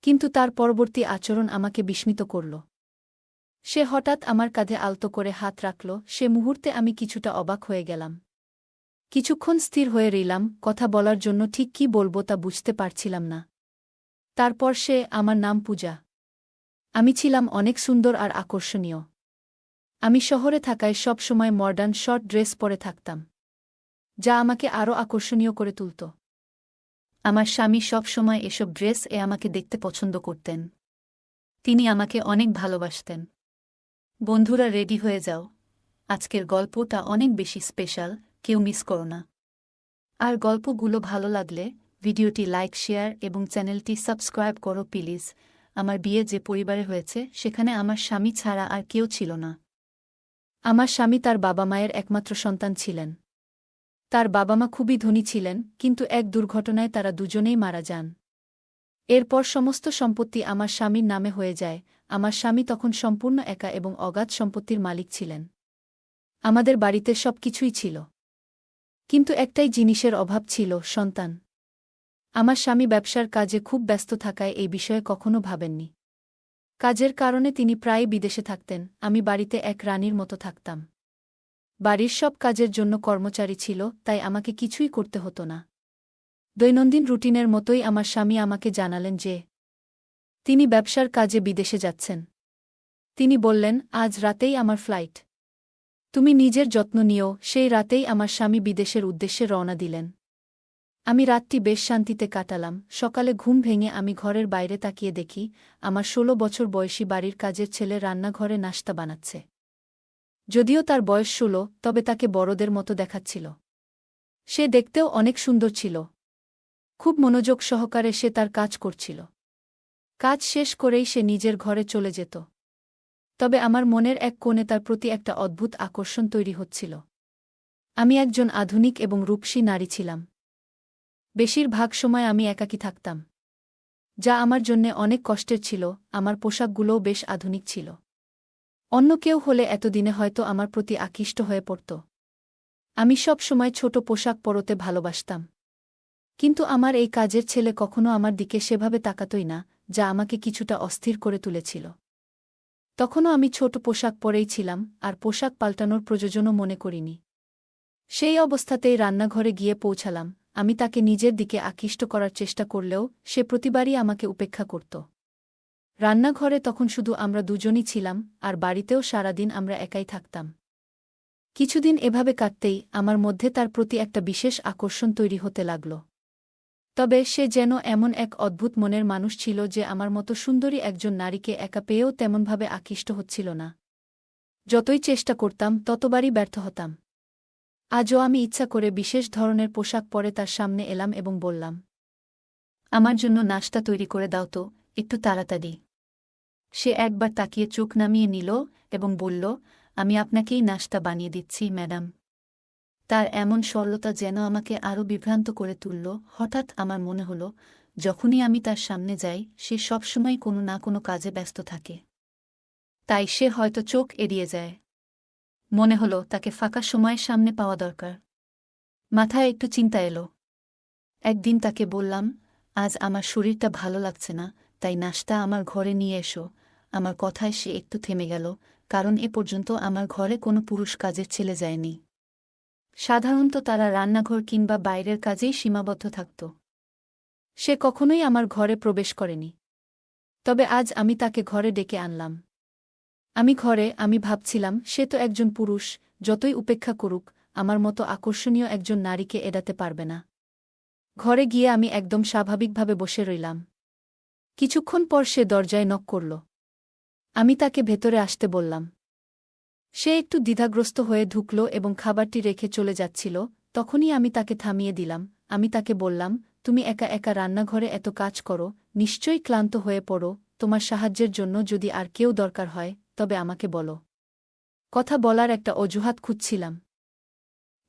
কিন্তু তার পরবর্তী আচরণ আমাকে বিস্মিত করল। সে হঠাৎ আমার কাঁধে আলতো করে হাত রাখল। সে মুহূর্তে আমি কিছুটা অবাক হয়ে গেলাম। কিছুক্ষণ স্থির হয়ে রইলাম, কথা বলার জন্য ঠিক কী বলব তা বুঝতে পারছিলাম না। তারপর সে, আমার নাম পূজা। আমি ছিলাম অনেক সুন্দর আর আকর্ষণীয়। আমি শহরে থাকায় সব সময় মডার্ন শর্ট ড্রেস পরে থাকতাম, যা আমাকে আরও আকর্ষণীয় করে তুলত। আমার স্বামী সব সময় এসব ড্রেস আমাকে দেখতে পছন্দ করতেন। তিনি আমাকে অনেক ভালোবাসতেন। বন্ধুরা, রেডি হয়ে যাও, আজকের গল্পটা অনেক বেশি স্পেশাল, কেউ মিস করো না। আর গল্পগুলো ভালো লাগলে ভিডিওটি লাইক, শেয়ার এবং চ্যানেলটি সাবস্ক্রাইব করো প্লিজ। আমার বিয়ে যে পরিবারে হয়েছে, সেখানে আমার স্বামী ছাড়া আর কেউ ছিল না। আমার স্বামী তার বাবা মায়ের একমাত্র সন্তান ছিলেন। তার বাবা মা খুবই ধনী ছিলেন, কিন্তু এক দুর্ঘটনায় তারা দুজনেই মারা যান। এরপর সমস্ত সম্পত্তি আমার স্বামীর নামে হয়ে যায়। আমার স্বামী তখন সম্পূর্ণ একা এবং অগাধ সম্পত্তির মালিক ছিলেন। আমাদের বাড়িতে সব কিছুই ছিল, কিন্তু একটাই জিনিসের অভাব ছিল, সন্তান। আমার স্বামী ব্যবসার কাজে খুব ব্যস্ত থাকায় এই বিষয়ে কখনো ভাবেননি। কাজের কারণে তিনি প্রায়ই বিদেশে থাকতেন। আমি বাড়িতে এক রানীর মতো থাকতাম। বাড়ির সব কাজের জন্য কর্মচারী ছিল, তাই আমাকে কিছুই করতে হতো না। দৈনন্দিন রুটিনের মতোই আমার স্বামী আমাকে জানালেন যে তিনি ব্যবসার কাজে বিদেশে যাচ্ছেন। তিনি বললেন, আজ রাতেই আমার ফ্লাইট। তুমি নিজের যত্ন নিও। সেই রাতেই আমার স্বামী বিদেশের উদ্দেশ্যে রওনা দিলেন। আমি রাতটি বেশ শান্তিতে কাটালাম। সকালে ঘুম ভেঙে আমি ঘরের বাইরে তাকিয়ে দেখি আমার ১৬ বছর বয়সী বাড়ির কাজের ছেলে রান্নাঘরে নাশতা বানাচ্ছে। যদিও তার বয়স ১৬, তবে তাকে বড়দের মতো দেখাচ্ছিল। সে দেখতেও অনেক সুন্দর ছিল। খুব মনোযোগ সহকারে সে তার কাজ করছিল। কাজ শেষ করেই সে নিজের ঘরে চলে যেত। তবে আমার মনের এক কোণে তার প্রতি একটা অদ্ভুত আকর্ষণ তৈরি হচ্ছিল। আমি একজন আধুনিক এবং রূপসী নারী ছিলাম। বেশিরভাগ সময় আমি একাকী থাকতাম, যা আমার জন্যে অনেক কষ্টের ছিল। আমার পোশাকগুলোও বেশ আধুনিক ছিল। অন্য কেউ হলে এতদিনে হয়তো আমার প্রতি আকৃষ্ট হয়ে পড়ত। আমি সব সময় ছোট পোশাক পরতে ভালোবাসতাম। কিন্তু আমার এই কাজের ছেলে কখনো আমার দিকে সেভাবে তাকাতই না, যা আমাকে কিছুটা অস্থির করে তুলেছিল। তখনও আমি ছোট পোশাক পরেই ছিলাম, আর পোশাক পাল্টানোর প্রয়োজনও মনে করিনি। সেই অবস্থাতেই রান্নাঘরে গিয়ে পৌঁছালাম। আমি তাকে নিজের দিকে আকৃষ্ট করার চেষ্টা করলেও সে প্রতিবারই আমাকে উপেক্ষা করত। রান্নাঘরে তখন শুধু আমরা দুজনই ছিলাম, আর বাড়িতেও সারাদিন আমরা একাই থাকতাম। কিছুদিন এভাবে কাটতেই আমার মধ্যে তার প্রতি একটা বিশেষ আকর্ষণ তৈরি হতে লাগল। তবে সে যেন এমন এক অদ্ভুত মনের মানুষ ছিল যে আমার মতো সুন্দরী একজন নারীকে একা পেয়েও তেমনভাবে আকৃষ্ট হচ্ছিল না। যতই চেষ্টা করতাম ততবারই ব্যর্থ হতাম। আজও আমি ইচ্ছা করে বিশেষ ধরনের পোশাক পরে তার সামনে এলাম এবং বললাম, আমার জন্য নাশতা তৈরি করে দাও তো, একটু তাড়াতাড়ি। সে একবার তাকিয়ে চোখ নামিয়ে নিল এবং বলল, আমি আপনাকেই নাশতা বানিয়ে দিচ্ছি, ম্যাডাম। তার এমন সরলতা যেন আমাকে আরও বিভ্রান্ত করে তুলল। হঠাৎ আমার মনে হলো, যখনই আমি তার সামনে যাই সে সবসময় কোনো না কোনো কাজে ব্যস্ত থাকে। তাই সে হয়তো চোখ এড়িয়ে যায়। মনে হলো তাকে ফাঁকা সময়ের সামনে পাওয়া দরকার। মাথায় একটু চিন্তা এলো। একদিন তাকে বললাম, আজ আমার শরীরটা ভালো লাগছে না, তাই নাশতা আমার ঘরে নিয়ে এসো। আমার কথায় সে একটু থেমে গেল, কারণ এ পর্যন্ত আমার ঘরে কোনো পুরুষ কাজের ছেলে যায়নি। সাধারণত তারা রান্নাঘর কিংবা বাইরের কাজেই সীমাবদ্ধ থাকত। সে কখনোই আমার ঘরে প্রবেশ করেনি। তবে আজ আমি তাকে ঘরে ডেকে আনলাম। আমি ভাবছিলাম, সে তো একজন পুরুষ, যতই উপেক্ষা করুক আমার মতো আকর্ষণীয় একজন নারীকে এড়াতে পারবে না। ঘরে গিয়ে আমি একদম স্বাভাবিকভাবে বসে রইলাম। কিছুক্ষণ পর সে দরজায় নক করল। আমি তাকে ভেতরে আসতে বললাম। সে একটু দ্বিধাগ্রস্ত হয়ে ঢুকল এবং খাবারটি রেখে চলে যাচ্ছিল। তখনই আমি তাকে থামিয়ে দিলাম। আমি তাকে বললাম, তুমি একা একা রান্নাঘরে এত কাজ করো, নিশ্চয়ই ক্লান্ত হয়ে পড়ো। তোমার সাহায্যের জন্য যদি আর কেউ দরকার হয় তবে আমাকে বলো। কথা বলার একটা অজুহাত খুঁজছিলাম,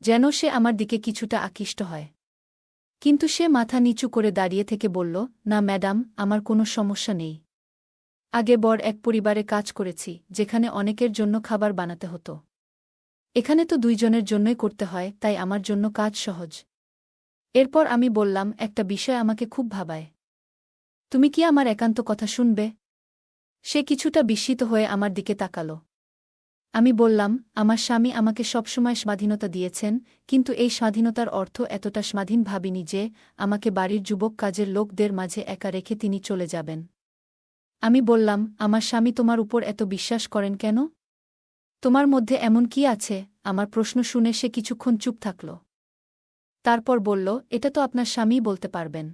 যেন সে আমার দিকে কিছুটা আকৃষ্ট হয়। কিন্তু সে মাথা নিচু করে দাঁড়িয়ে থেকে বলল, না ম্যাডাম, আমার কোনো সমস্যা নেই। আগে বড় এক পরিবারে কাজ করেছি, যেখানে অনেকের জন্য খাবার বানাতে হতো। এখানে তো দুইজনের জন্যই করতে হয়, তাই আমার জন্য কাজ সহজ। এরপর আমি বললাম, একটা বিষয় আমাকে খুব ভাবায়। তুমি কি আমার একান্ত কথা শুনবে? সে কিছুটা বিস্মিত হয়ে আমার দিকে তাকাল। আমি বললাম, আমার স্বামী আমাকে সবসময় স্বাধীনতা দিয়েছেন, কিন্তু এই স্বাধীনতার অর্থ এতটা স্বাধীন ভাবিনি যে আমাকে বাড়ির যুবক কাজের লোকদের মাঝে একা রেখে তিনি চলে যাবেন। আমি বললাম, আমার স্বামী তোমার উপর এত বিশ্বাস করেন কেন? তোমার মধ্যে এমন কি আছে? আমার প্রশ্ন শুনে সে কিছুক্ষণ চুপ থাকল। তারপর বলল, এটা তো আপনার স্বামীই বলতে পারবেন।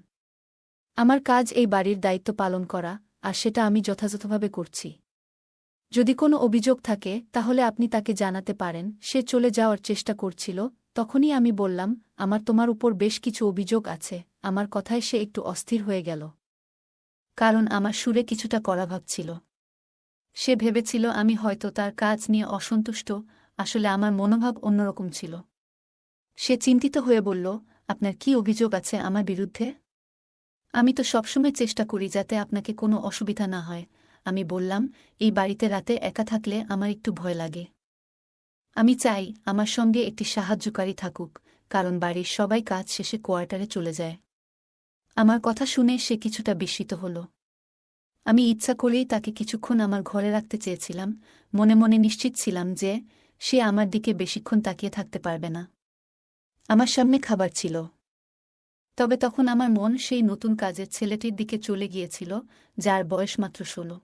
আমার কাজ এই বাড়ির দায়িত্ব পালন করা, আর সেটা আমি যথাযথভাবে করছি। যদি কোনো অভিযোগ থাকে তাহলে আপনি তাকে জানাতে পারেন। সে চলে যাওয়ার চেষ্টা করছিল, তখনই আমি বললাম, আমার তোমার উপর বেশ কিছু অভিযোগ আছে। আমার কথায় সে একটু অস্থির হয়ে গেল, কারণ আমার সুরে কিছুটা কড়াভাব ছিল। সে ভেবেছিল আমি হয়তো তার কাজ নিয়ে অসন্তুষ্ট, আসলে আমার মনোভাব অন্যরকম ছিল। সে চিন্তিত হয়ে বলল, আপনার কি অভিযোগ আছে আমার বিরুদ্ধে? আমি তো সবসময় চেষ্টা করি যাতে আপনাকে কোনো অসুবিধা না হয়। আমি বললাম, এই বাড়িতে রাতে একা থাকলে আমার একটু ভয় লাগে। আমি চাই আমার সঙ্গে একটি সাহায্যকারী থাকুক, কারণ বাড়ির সবাই কাজ শেষে কোয়ার্টারে চলে যায়। আমার কথা শুনে সে কিছুটা বিস্মিত হল। আমি ইচ্ছা করেই তাকে কিছুক্ষণ আমার ঘরে রাখতে চেয়েছিলাম। মনে মনে নিশ্চিত ছিলাম যে সে আমার দিকে বেশিক্ষণ তাকিয়ে থাকতে পারবে না। আমার সামনে খাবার ছিল, তবে তখন আমার মন সেই নতুন কাজের ছেলেটির দিকে চলে গিয়েছিল, যার বয়স মাত্র 16।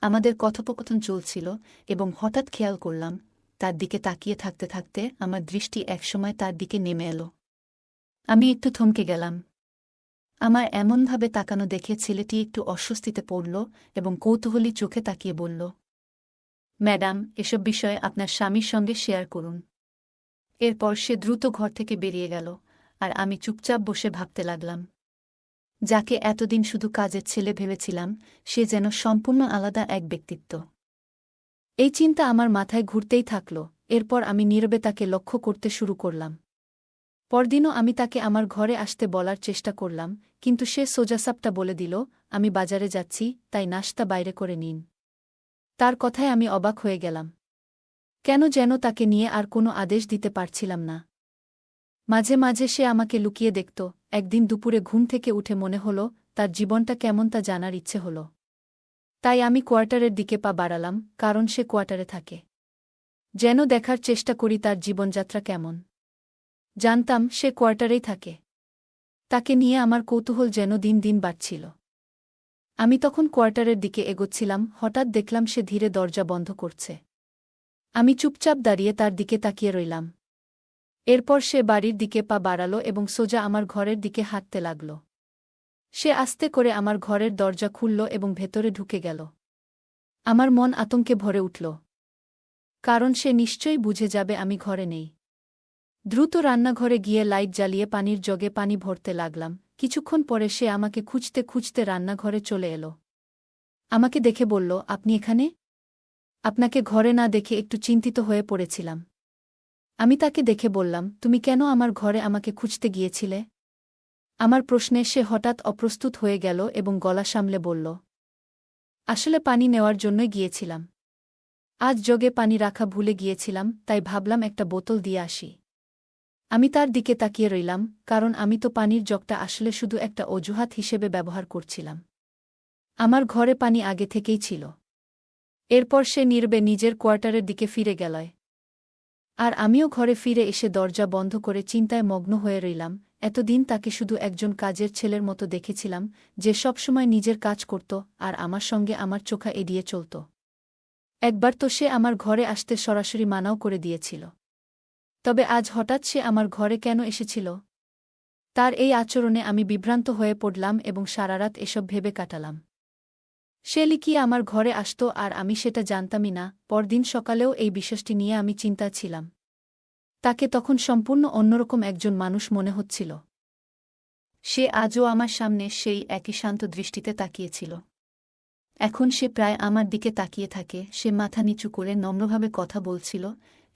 আমাদের কথোপকথন চলছিল এবং হঠাৎ খেয়াল করলাম, তার দিকে তাকিয়ে থাকতে থাকতে আমার দৃষ্টি একসময় তার দিকে নেমে এলো। আমি একটু থমকে গেলাম। আমার এমনভাবে তাকানো দেখে ছেলেটি একটু অস্বস্তিতে পড়ল এবং কৌতূহলী চোখে তাকিয়ে বলল, ম্যাডাম, এসব বিষয়ে আপনার স্বামীর সঙ্গে শেয়ার করুন। এরপর সে দ্রুত ঘর থেকে বেরিয়ে গেল, আর আমি চুপচাপ বসে ভাবতে লাগলাম, যাকে এতদিন শুধু কাজের ছেলে ভেবেছিলাম, সে যেন সম্পূর্ণ আলাদা এক ব্যক্তিত্ব। এই চিন্তা আমার মাথায় ঘুরতেই থাকল। এরপর আমি নীরবে তাকে লক্ষ্য করতে শুরু করলাম। পরদিনও আমি তাকে আমার ঘরে আসতে বলার চেষ্টা করলাম, কিন্তু সে সোজাসাপটা বলে দিল, আমি বাজারে যাচ্ছি, তাই নাশতা বাইরে করে নিন। তার কথায় আমি অবাক হয়ে গেলাম। কেন যেন তাকে নিয়ে আর কোনো আদেশ দিতে পারছিলাম না। মাঝে মাঝে সে আমাকে লুকিয়ে দেখত। একদিন দুপুরে ঘুম থেকে উঠে মনে হল, তার জীবনটা কেমন তা জানার ইচ্ছে হল। তাই আমি কোয়ার্টারের দিকে পা বাড়ালাম, কারণ সে কোয়ার্টারে থাকে। যেন দেখার চেষ্টা করি তার জীবনযাত্রা কেমন। জানতাম সে কোয়ার্টারেই থাকে। তাকে নিয়ে আমার কৌতূহল যেন দিন দিন বাড়ছিল। আমি তখন কোয়ার্টারের দিকে এগোচ্ছিলাম, হঠাৎ দেখলাম সে ধীরে দরজা বন্ধ করছে। আমি চুপচাপ দাঁড়িয়ে তার দিকে তাকিয়ে রইলাম। এরপর সে বাড়ির দিকে পা বাড়াল এবং সোজা আমার ঘরের দিকে হাঁটতে লাগল। সে আস্তে করে আমার ঘরের দরজা খুলল এবং ভেতরে ঢুকে গেল। আমার মন আতঙ্কে ভরে উঠল, কারণ সে নিশ্চয়ই বুঝে যাবে আমি ঘরে নেই। দ্রুত রান্নাঘরে গিয়ে লাইট জ্বালিয়ে পানির জগে পানি ভরতে লাগলাম। কিছুক্ষণ পরে সে আমাকে খুঁজতে খুঁজতে রান্নাঘরে চলে এলো। আমাকে দেখে বলল, আপনি এখানে? আপনাকে ঘরে না দেখে একটু চিন্তিত হয়ে পড়েছিলাম। আমি তাকে দেখে বললাম, তুমি কেন আমার ঘরে আমাকে খুঁজতে গিয়েছিলে? আমার প্রশ্নে সে হঠাৎ অপ্রস্তুত হয়ে গেল এবং গলা সামলে বলল, আসলে পানি নেওয়ার জন্যই গিয়েছিলাম। আজ জগে পানি রাখা ভুলে গিয়েছিলাম, তাই ভাবলাম একটা বোতল দিয়ে আসি। আমি তার দিকে তাকিয়ে রইলাম, কারণ আমি তো পানির জগটা আসলে শুধু একটা অজুহাত হিসেবে ব্যবহার করছিলাম। আমার ঘরে পানি আগে থেকেই ছিল। এরপর সে নীরবে নিজের কোয়ার্টারের দিকে ফিরে গেল। আর আমিও ঘরে ফিরে এসে দরজা বন্ধ করে চিন্তায় মগ্ন হয়ে রইলাম। এতদিন তাকে শুধু একজন কাজের ছেলের মতো দেখেছিলাম, যে সবসময় নিজের কাজ করত আর আমার সঙ্গে আমার চোখা এড়িয়ে চলত। একবার তো সে আমার ঘরে আসতে সরাসরি মানাও করে দিয়েছিল। তবে আজ হঠাৎ সে আমার ঘরে কেন এসেছিল? তার এই আচরণে আমি বিভ্রান্ত হয়ে পড়লাম এবং সারারাত এসব ভেবে কাটালাম। সে লিখিয়ে আমার ঘরে আসত আর আমি সেটা জানতামই না। পরদিন সকালেও এই বিষয়টি নিয়ে আমি চিন্তা ছিলাম। তাকে তখন সম্পূর্ণ অন্যরকম একজন মানুষ মনে হচ্ছিল। সে আজও আমার সামনে সেই একই শান্ত দৃষ্টিতে তাকিয়েছিল। এখন সে প্রায় আমার দিকে তাকিয়ে থাকে। সে মাথা নিচু করে নম্রভাবে কথা বলছিল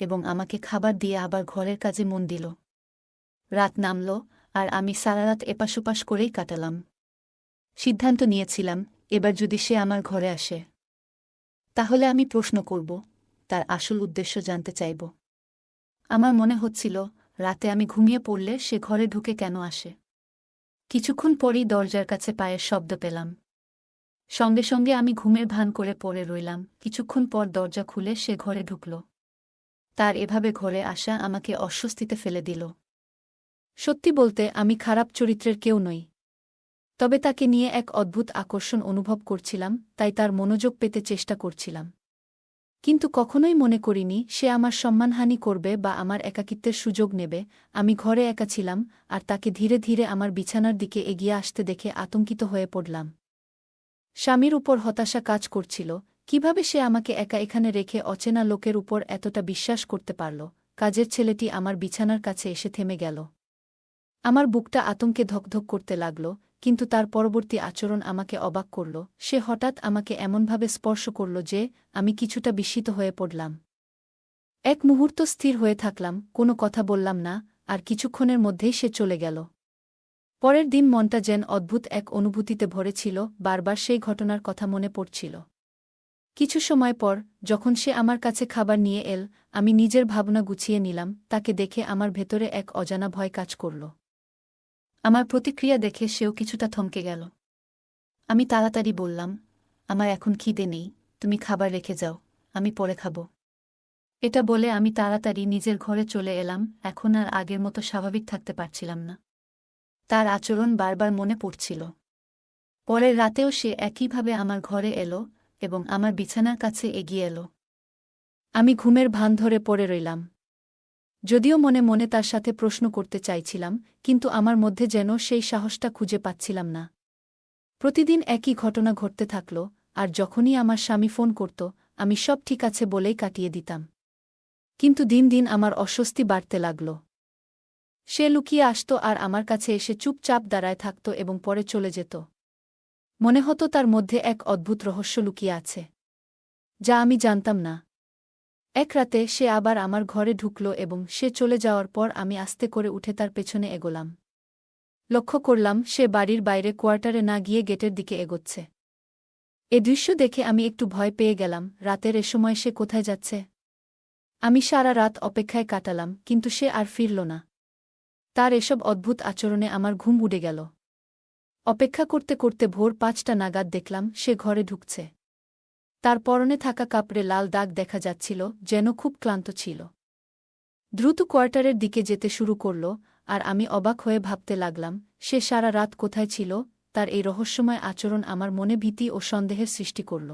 এবং আমাকে খাবার দিয়ে আবার ঘরের কাজে মন দিল। রাত নামল, আর আমি সারারাত এপাশোপাশ করেই কাটালাম। সিদ্ধান্ত নিয়েছিলাম, এবার যদি সে আমার ঘরে আসে, তাহলে আমি প্রশ্ন করব, তার আসল উদ্দেশ্য জানতে চাইব। আমার মনে হচ্ছিল, রাতে আমি ঘুমিয়ে পড়লে সে ঘরে ঢুকে কেন আসে। কিছুক্ষণ পরই দরজার কাছে পায়ের শব্দ পেলাম। সঙ্গে সঙ্গে আমি ঘুমের ভান করে পড়ে রইলাম। কিছুক্ষণ পর দরজা খুলে সে ঘরে ঢুকল। তার এভাবে ঘরে আসা আমাকে অস্বস্তিতে ফেলে দিল। সত্যি বলতে আমি খারাপ চরিত্রের কেউ নই। তবে তাকে নিয়ে এক অদ্ভুত আকর্ষণ অনুভব করছিলাম, তাই তার মনোযোগ পেতে চেষ্টা করছিলাম। কিন্তু কখনোই মনে করিনি সে আমার সম্মানহানি করবে বা আমার একাকিত্বের সুযোগ নেবে। আমি ঘরে একা ছিলাম, আর তাকে ধীরে ধীরে আমার বিছানার দিকে এগিয়ে আসতে দেখে আতঙ্কিত হয়ে পড়লাম। স্বামীর উপর হতাশা কাজ করছিল, কিভাবে সে আমাকে একা এখানে রেখে অচেনা লোকের উপর এতটা বিশ্বাস করতে পারল। কাজের ছেলেটি আমার বিছানার কাছে এসে থেমে গেল। আমার বুকটা আতঙ্কে ধকধক করতে লাগল, কিন্তু তার পরবর্তী আচরণ আমাকে অবাক করল। সে হঠাৎ আমাকে এমনভাবে স্পর্শ করল যে আমি কিছুটা বিস্মিত হয়ে পড়লাম। এক মুহূর্ত স্থির হয়ে থাকলাম, কোনো কথা বললাম না, আর কিছুক্ষণের মধ্যেই সে চলে গেল। পরের দিন মনটা যেন অদ্ভুত এক অনুভূতিতে ভরে ছিল, বারবার সেই ঘটনার কথা মনে পড়ছিল। কিছু সময় পর, যখন সে আমার কাছে খাবার নিয়ে এল, আমি নিজের ভাবনা গুছিয়ে নিলাম। তাকে দেখে আমার ভেতরে এক অজানা ভয় কাজ করল। আমার প্রতিক্রিয়া দেখে সেও কিছুটা থমকে গেল। আমি তাড়াতাড়ি বললাম, আমার এখন খিদে নেই, তুমি খাবার রেখে যাও, আমি পরে খাব। এটা বলে আমি তাড়াতাড়ি নিজের ঘরে চলে এলাম। এখন আর আগের মতো স্বাভাবিক থাকতে পারছিলাম না। তার আচরণ বারবার মনে পড়ছিল। পরের রাতেও সে একইভাবে আমার ঘরে এলো এবং আমার বিছানার কাছে এগিয়ে এলো। আমি ঘুমের ভান ধরে পড়ে রইলাম। যদিও মনে মনে তার সাথে প্রশ্ন করতে চাইছিলাম, কিন্তু আমার মধ্যে যেন সেই সাহসটা খুঁজে পাচ্ছিলাম না। প্রতিদিন একই ঘটনা ঘটতে থাকল, আর যখনই আমার স্বামী ফোন করত, আমি সব ঠিক আছে বলেই কাটিয়ে দিতাম। কিন্তু দিন দিন আমার অস্বস্তি বাড়তে লাগল। সে লুকিয়ে আসত আর আমার কাছে এসে চুপচাপ দাঁড়ায় থাকত এবং পরে চলে যেত। মনে হতো তার মধ্যে এক অদ্ভুত রহস্য লুকিয়ে আছে, যা আমি জানতাম না। এক রাতে সে আবার আমার ঘরে ঢুকল এবং সে চলে যাওয়ার পর আমি আস্তে করে উঠে তার পেছনে এগোলাম। লক্ষ্য করলাম সে বাড়ির বাইরে কোয়ার্টারে না গিয়ে গেটের দিকে এগোচ্ছে। এ দৃশ্য দেখে আমি একটু ভয় পেয়ে গেলাম। রাতের এ সময় সে কোথায় যাচ্ছে? আমি সারা রাত অপেক্ষায় কাটালাম, কিন্তু সে আর ফিরল না। তার এসব অদ্ভুত আচরণে আমার ঘুম উড়ে গেল। অপেক্ষা করতে করতে ভোর ৫টা নাগাদ দেখলাম সে ঘরে ঢুকছে। তার পরনে থাকা কাপড়ে লাল দাগ দেখা যাচ্ছিল, যেন খুব ক্লান্ত ছিল। দ্রুত কোয়ার্টারের দিকে যেতে শুরু করল, আর আমি অবাক হয়ে ভাবতে লাগলাম, সে সারা রাত কোথায় ছিল? তার এই রহস্যময় আচরণ আমার মনে ভীতি ও সন্দেহের সৃষ্টি করল।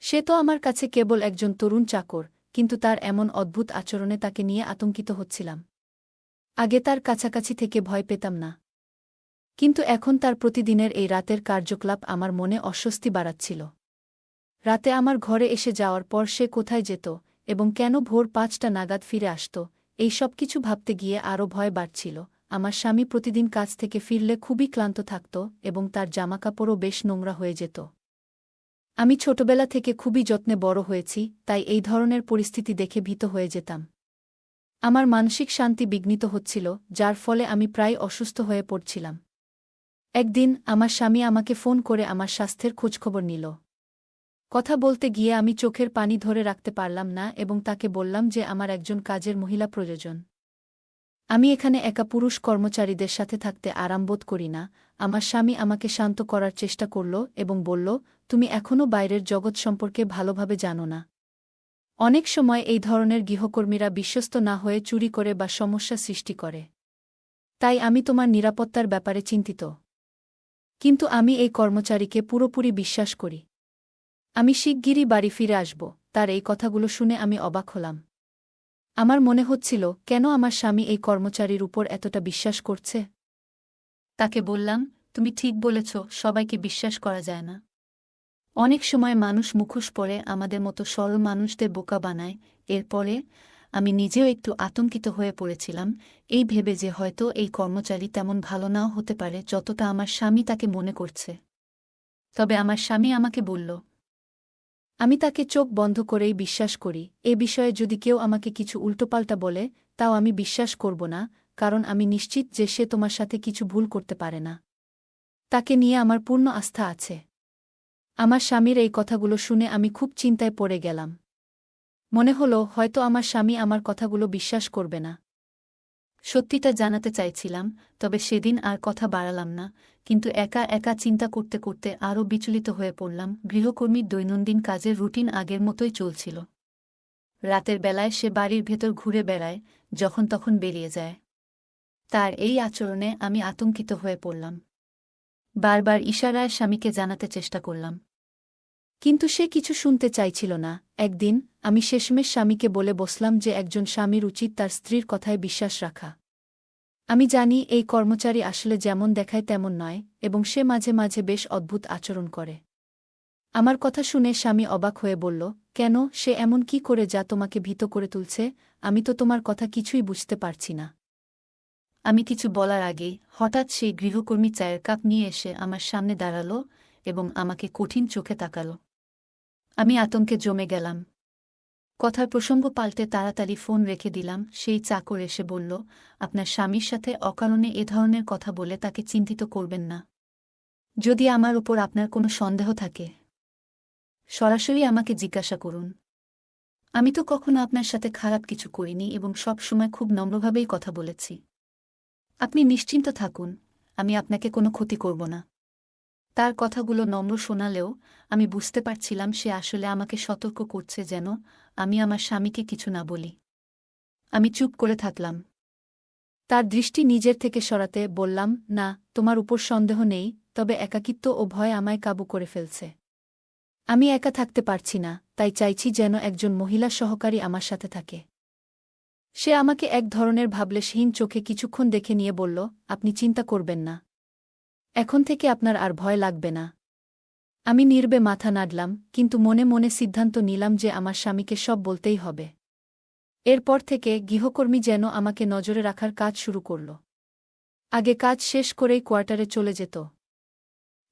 সে তো আমার কাছে কেবল একজন তরুণ চাকর, কিন্তু তার এমন অদ্ভুত আচরণে তাকে নিয়ে আতঙ্কিত হচ্ছিলাম। আগে তার কাছাকাছি থেকে ভয় পেতাম না, কিন্তু এখন তার প্রতিদিনের এই রাতের কার্যকলাপ আমার মনে অস্বস্তি বাড়াচ্ছিল। রাতে আমার ঘরে এসে যাওয়ার পর সে কোথায় যেত এবং কেন ভোর ৫টা নাগাদ ফিরে আসত, এই সব কিছু ভাবতে গিয়ে আরও ভয় বাড়ছিল। আমার স্বামী প্রতিদিন কাজ থেকে ফিরলে খুবই ক্লান্ত থাকত এবং তার জামাকাপড়ও বেশ নোংরা হয়ে যেত। আমি ছোটবেলা থেকে খুবই যত্নে বড় হয়েছি, তাই এই ধরনের পরিস্থিতি দেখে ভীত হয়ে যেতাম। আমার মানসিক শান্তি বিঘ্নিত হচ্ছিল, যার ফলে আমি প্রায় অসুস্থ হয়ে পড়ছিলাম। একদিন আমার স্বামী আমাকে ফোন করে আমার স্বাস্থ্যের খোঁজখবর নিল। কথা বলতে গিয়ে আমি চোখের পানি ধরে রাখতে পারলাম না এবং তাকে বললাম যে আমার একজন কাজের মহিলা প্রয়োজন। আমি এখানে একা পুরুষ কর্মচারীদের সাথে থাকতে আরামবোধ করি না। আমার স্বামী আমাকে শান্ত করার চেষ্টা করল এবং বলল, তুমি এখনও বাইরের জগৎ সম্পর্কে ভালোভাবে জানো না। অনেক সময় এই ধরনের গৃহকর্মীরা বিশ্বস্ত না হয়ে চুরি করে বা সমস্যা সৃষ্টি করে। তাই আমি তোমার নিরাপত্তার ব্যাপারে চিন্তিত। কিন্তু আমি এই কর্মচারীকে পুরোপুরি বিশ্বাস করি। আমি শিগগিরই বাড়ি ফিরে আসব। তার এই কথাগুলো শুনে আমি অবাক হলাম। আমার মনে হচ্ছিল, কেন আমার স্বামী এই কর্মচারীর উপর এতটা বিশ্বাস করছে। তাকে বললাম, তুমি ঠিক বলেছ, সবাইকে বিশ্বাস করা যায় না। অনেক সময় মানুষ মুখোশ পরে আমাদের মতো সরল মানুষদের বোকা বানায়। এরপরে আমি নিজেও একটু আতঙ্কিত হয়ে পড়েছিলাম, এই ভেবে যে হয়তো এই কর্মচারী তেমন ভালো নাও হতে পারে যতটা আমার স্বামী তাকে মনে করছে। তবে আমার স্বামী আমাকে বলল, আমি তাকে চোখ বন্ধ করেই বিশ্বাস করি। এ বিষয়ে যদি কেউ আমাকে কিছু উল্টোপাল্টা বলে, তাও আমি বিশ্বাস করব না, কারণ আমি নিশ্চিত যে সে তোমার সাথে কিছু ভুল করতে পারে না। তাকে নিয়ে আমার পূর্ণ আস্থা আছে। আমার স্বামীর এই কথাগুলো শুনে আমি খুব চিন্তায় পড়ে গেলাম। মনে হলো হয়তো আমার স্বামী আমার কথাগুলো বিশ্বাস করবে না। সত্যিটা জানাতে চাইছিলাম, তবে সেদিন আর কথা বাড়ালাম না। কিন্তু একা একা চিন্তা করতে করতে আরও বিচলিত হয়ে পড়লাম। গৃহকর্মীর দৈনন্দিন কাজের রুটিন আগের মতোই চলছিল। রাতের বেলায় সে বাড়ির ভেতর ঘুরে বেড়ায়, যখন তখন বেরিয়ে যায়। তার এই আচরণে আমি আতঙ্কিত হয়ে পড়লাম। বারবার ইশারায় স্বামীকে জানাতে চেষ্টা করলাম, কিন্তু সে কিছু শুনতে চাইছিল না। একদিন আমি শেষমেশ স্বামীকে বলে বসলাম যে একজন স্বামীর উচিত তার স্ত্রীর কথায় বিশ্বাস রাখা। আমি জানি এই কর্মচারী আসলে যেমন দেখায় তেমন নয়, এবং সে মাঝে মাঝে বেশ অদ্ভুত আচরণ করে। আমার কথা শুনে স্বামী অবাক হয়ে বলল, কেন, সে এমন কি করে যা তোমাকে ভীত করে তুলছে? আমি তো তোমার কথা কিছুই বুঝতে পারছি না। আমি কিছু বলার আগেই হঠাৎ সেই গৃহকর্মী চায়ের কাপ নিয়ে এসে আমার সামনে দাঁড়াল এবং আমাকে কঠিন চোখে তাকাল। আমি আতঙ্কে জমে গেলাম। কথার প্রসঙ্গ পাল্টে তাড়াতাড়ি ফোন রেখে দিলাম। সেই চাকর এসে বলল, আপনার স্বামীর সাথে অকারণে এ ধরনের কথা বলে তাকে চিন্তিত করবেন না। যদি আমার উপর আপনার কোনো সন্দেহ থাকে, সরাসরি আমাকে জিজ্ঞাসা করুন। আমি তো কখনো আপনার সাথে খারাপ কিছু করিনি এবং সব সময় খুব নম্রভাবেই কথা বলেছি। আপনি নিশ্চিন্ত থাকুন, আমি আপনাকে কোনো ক্ষতি করব না। তার কথাগুলো নম্র শোনালেও আমি বুঝতে পারছিলাম সে আসলে আমাকে সতর্ক করছে যেন আমি আমার স্বামীকে কিছু না বলি। আমি চুপ করে থাকলাম। তার দৃষ্টি নিজের থেকে সরাতে বললাম, না, তোমার উপর সন্দেহ নেই, তবে একাকিত্ব ও ভয় আমায় কাবু করে ফেলছে। আমি একা থাকতে পারছি না, তাই চাইছি যেন একজন মহিলা সহকারী আমার সাথে থাকে। সে আমাকে এক ধরনের ভাবলেশহীন চোখে কিছুক্ষণ দেখে নিয়ে বলল, আপনি চিন্তা করবেন না। এখন থেকে আপনার আর ভয় লাগবে না। আমি নীরবে মাথা নাড়লাম, কিন্তু মনে মনে সিদ্ধান্ত নিলাম যে আমার স্বামীকে সব বলতেই হবে। এরপর থেকে গৃহকর্মী যেন আমাকে নজরে রাখার কাজ শুরু করল। আগে কাজ শেষ করেই কোয়ার্টারে চলে যেত,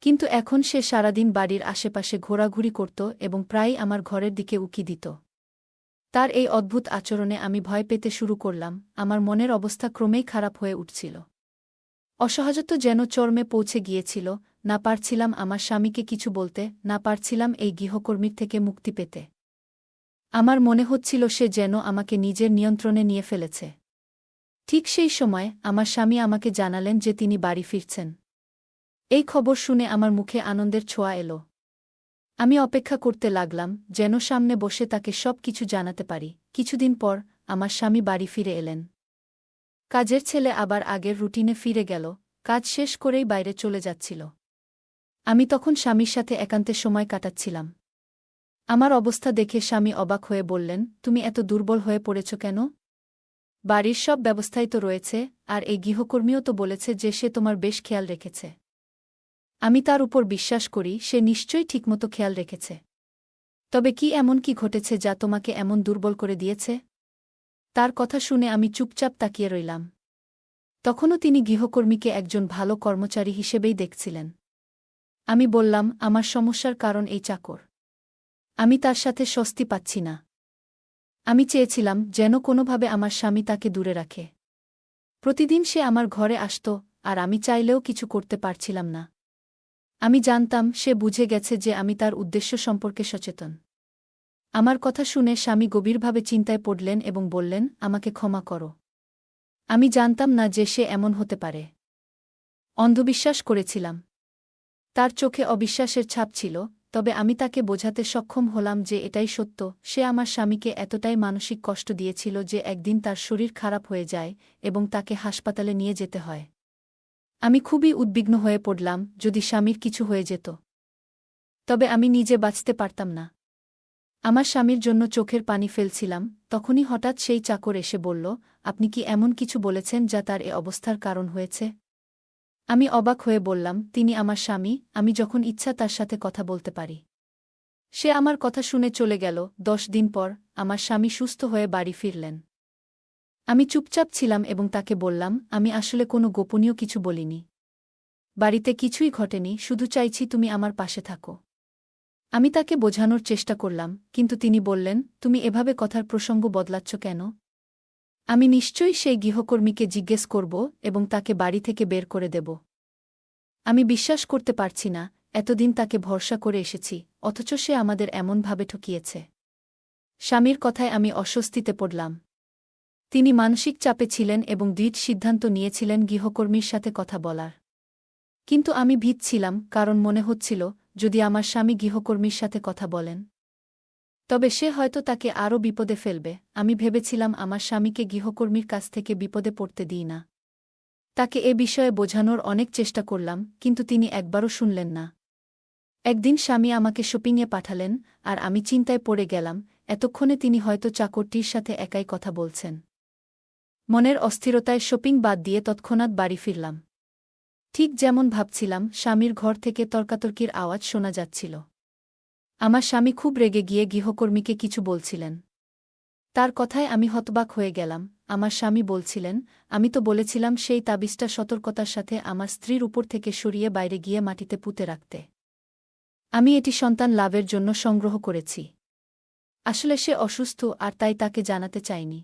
কিন্তু এখন সে সারাদিন বাড়ির আশেপাশে ঘোরাঘুরি করত এবং প্রায়ই আমার ঘরের দিকে উকি দিত। তার এই অদ্ভুত আচরণে আমি ভয় পেতে শুরু করলাম, আমার মনের অবস্থা ক্রমেই খারাপ হয়ে উঠছিল। অসহায়ত্ব যেন চরমে পৌঁছে গিয়েছিল, না পারছিলাম আমার স্বামীকে কিছু বলতে, না পারছিলাম এই গৃহকর্মীর থেকে মুক্তি পেতে। আমার মনে হচ্ছিল সে যেন আমাকে নিজের নিয়ন্ত্রণে নিয়ে ফেলেছে। ঠিক সেই সময় আমার স্বামী আমাকে জানালেন যে তিনি বাড়ি ফিরছেন। এই খবর শুনে আমার মুখে আনন্দের ছোঁয়া এলো। আমি অপেক্ষা করতে লাগলাম যেন সামনে বসে তাকে সব কিছু জানাতে পারি। কিছুদিন পর আমার স্বামী বাড়ি ফিরে এলেন। কাজের ছেলে আবার আগের রুটিনে ফিরে গেল, কাজ শেষ করেই বাইরে চলে যাচ্ছিল। আমি তখন স্বামীর সাথে একান্তে সময় কাটাচ্ছিলাম। আমার অবস্থা দেখে স্বামী অবাক হয়ে বললেন, তুমি এত দুর্বল হয়ে পড়েছ কেন? বাড়ির সব ব্যবস্থাই তো রয়েছে, আর এই গৃহকর্মীও তো বলেছে যে সে তোমার বেশ খেয়াল রেখেছে। আমি তার উপর বিশ্বাস করি, সে নিশ্চয়ই ঠিকমতো খেয়াল রেখেছে। তবে কি এমন কি ঘটেছে যা তোমাকে এমন দুর্বল করে দিয়েছে? তার কথা শুনে আমি চুপচাপ তাকিয়ে রইলাম। তখনও তিনি গৃহকর্মীকে একজন ভালো কর্মচারী হিসেবেই দেখছিলেন। আমি বললাম, আমার সমস্যার কারণ এই চাকর। আমি তার সাথে স্বস্তি পাচ্ছি না। আমি চেয়েছিলাম যেন কোনোভাবে আমার স্বামী তাকে দূরে রাখে। প্রতিদিন সে আমার ঘরে আসত, আর আমি চাইলেও কিছু করতে পারছিলাম না। আমি জানতাম সে বুঝে গেছে যে আমি তার উদ্দেশ্য সম্পর্কে সচেতন। আমার কথা শুনে স্বামী গভীরভাবে চিন্তায় পড়লেন এবং বললেন, আমাকে ক্ষমা করো। আমি জানতাম না যে সে এমন হতে পারে। অন্ধবিশ্বাস করেছিলাম। তার চোখে অবিশ্বাসের ছাপ ছিল, তবে আমি তাকে বোঝাতে সক্ষম হলাম যে এটাই সত্য। সে আমার স্বামীকে এতটাই মানসিক কষ্ট দিয়েছিল যে একদিন তার শরীর খারাপ হয়ে যায় এবং তাকে হাসপাতালে নিয়ে যেতে হয়। আমি খুবই উদ্বিগ্ন হয়ে পড়লাম, যদি স্বামীর কিছু হয়ে যেত, তবে আমি নিজে বাঁচতে পারতাম না। আমার স্বামীর জন্য চোখের পানি ফেলছিলাম, তখনই হঠাৎ সেই চাকর এসে বলল, আপনি কি এমন কিছু বলেছেন যা তার এ অবস্থার কারণ হয়েছে? আমি অবাক হয়ে বললাম, তিনি আমার স্বামী, আমি যখন ইচ্ছা তার সাথে কথা বলতে পারি। সে আমার কথা শুনে চলে গেল। 10 দিন পর আমার স্বামী সুস্থ হয়ে বাড়ি ফিরলেন। আমি চুপচাপ ছিলাম এবং তাকে বললাম, আমি আসলে কোনো গোপনীয় কিছু বলিনি। বাড়িতে কিছুই ঘটেনি, শুধু চাইছি তুমি আমার পাশে থাকো। আমি তাকে বোঝানোর চেষ্টা করলাম, কিন্তু তিনি বললেন, তুমি এভাবে কথার প্রসঙ্গ বদলাচ্ছ কেন? আমি নিশ্চয়ই সেই গৃহকর্মীকে জিজ্ঞেস করব এবং তাকে বাড়ি থেকে বের করে দেব। আমি বিশ্বাস করতে পারছি না, এতদিন তাকে ভরসা করে এসেছি, অথচ সে আমাদের এমনভাবে ঠকিয়েছে। স্বামীর কথায় আমি অস্বস্তিতে পড়লাম। তিনি মানসিক চাপে ছিলেন এবং দৃঢ় সিদ্ধান্ত নিয়েছিলেন গৃহকর্মীর সাথে কথা বলার। কিন্তু আমি ভীত ছিলাম, কারণ মনে হচ্ছিল, যদি আমার স্বামী গৃহকর্মীর সাথে কথা বলেন, তবে সে হয়তো তাকে আরও বিপদে ফেলবে। আমি ভেবেছিলাম আমার স্বামীকে গৃহকর্মীর কাছ থেকে বিপদে পড়তে দিই না। তাকে এ বিষয়ে বোঝানোর অনেক চেষ্টা করলাম, কিন্তু তিনি একবারও শুনলেন না। একদিন স্বামী আমাকে শপিংয়ে পাঠালেন, আর আমি চিন্তায় পড়ে গেলাম, এতক্ষণে তিনি হয়তো চাকরটির সাথে একাই কথা বলছেন। মনের অস্থিরতায় শপিং বাদ দিয়ে তৎক্ষণাৎ বাড়ি ফিরলাম। ঠিক যেমন ভাবছিলাম, স্বামীর ঘর থেকে তর্কাতর্কির আওয়াজ শোনা যাচ্ছিল। আমার স্বামী খুব রেগে গিয়ে গৃহকর্মীকে কিছু বলছিলেন। তার কথায় আমি হতবাক হয়ে গেলাম। আমার স্বামী বলছিলেন, আমি তো বলেছিলাম সেই তাবিজটা সতর্কতার সাথে আমার স্ত্রীর উপর থেকে সরিয়ে বাইরে গিয়ে মাটিতে পুঁতে রাখতে। আমি এটি সন্তান লাভের জন্য সংগ্রহ করেছি। আসলে সে অসুস্থ, আর তাই তাকে জানাতে চাইনি।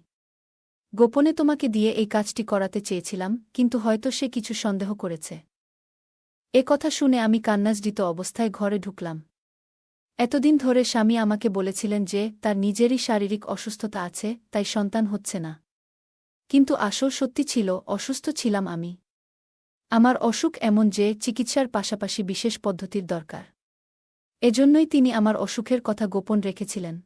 গোপনে তোমাকে দিয়ে এই কাজটি করাতে চেয়েছিলাম, কিন্তু হয়তো সে কিছু সন্দেহ করেছে। এ কথা শুনে আমি কান্নাজড়িত অবস্থায় ঘরে ঢুকলাম। এতদিন ধরে স্বামী আমাকে বলেছিলেন যে তার নিজেরই শারীরিক অসুস্থতা আছে, তাই সন্তান হচ্ছে না। কিন্তু আসল সত্যি ছিল, অসুস্থ ছিলাম আমি। আমার অসুখ এমন যে চিকিৎসার পাশাপাশি বিশেষ পদ্ধতির দরকার। এজন্যই তিনি আমার অসুখের কথা গোপন রেখেছিলেন,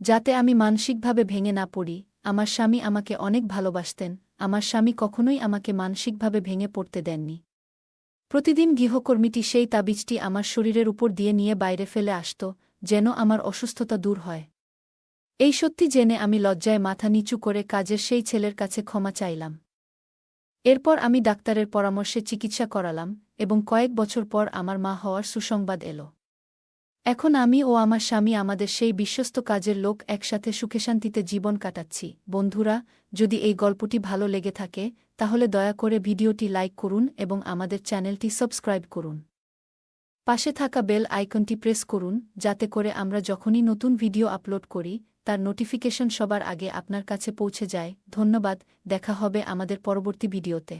যাতে আমি মানসিকভাবে ভেঙে না পড়ি। আমার স্বামী আমাকে অনেক ভালোবাসতেন, আমার স্বামী কখনোই আমাকে মানসিকভাবে ভেঙে পড়তে দেননি। প্রতিদিন গৃহকর্মীটি সেই তাবিজটি আমার শরীরের উপর দিয়ে নিয়ে বাইরে ফেলে আসত, যেন আমার অসুস্থতা দূর হয়। এই সত্যি জেনে আমি লজ্জায় মাথা নিচু করে কাজের সেই ছেলের কাছে ক্ষমা চাইলাম। এরপর আমি ডাক্তারের পরামর্শে চিকিৎসা করালাম এবং কয়েক বছর পর আমার মা হওয়ার সুসংবাদ এল। এখন আমি ও আমার স্বামী আমাদের সেই বিশ্বস্ত কাজের লোক একসাথে সুখে-শান্তিতে জীবন কাটাচ্ছি। বন্ধুরা, যদি এই গল্পটি ভালো লেগে থাকে তাহলে দয়া করে ভিডিওটি লাইক করুন এবং আমাদের চ্যানেলটি সাবস্ক্রাইব করুন। পাশে থাকা বেল আইকনটি প্রেস করুন, যাতে করে আমরা যখনই নতুন ভিডিও আপলোড করি তার নোটিফিকেশন সবার আগে আপনার কাছে পৌঁছে যায়। ধন্যবাদ, দেখা হবে আমাদের পরবর্তী ভিডিওতে।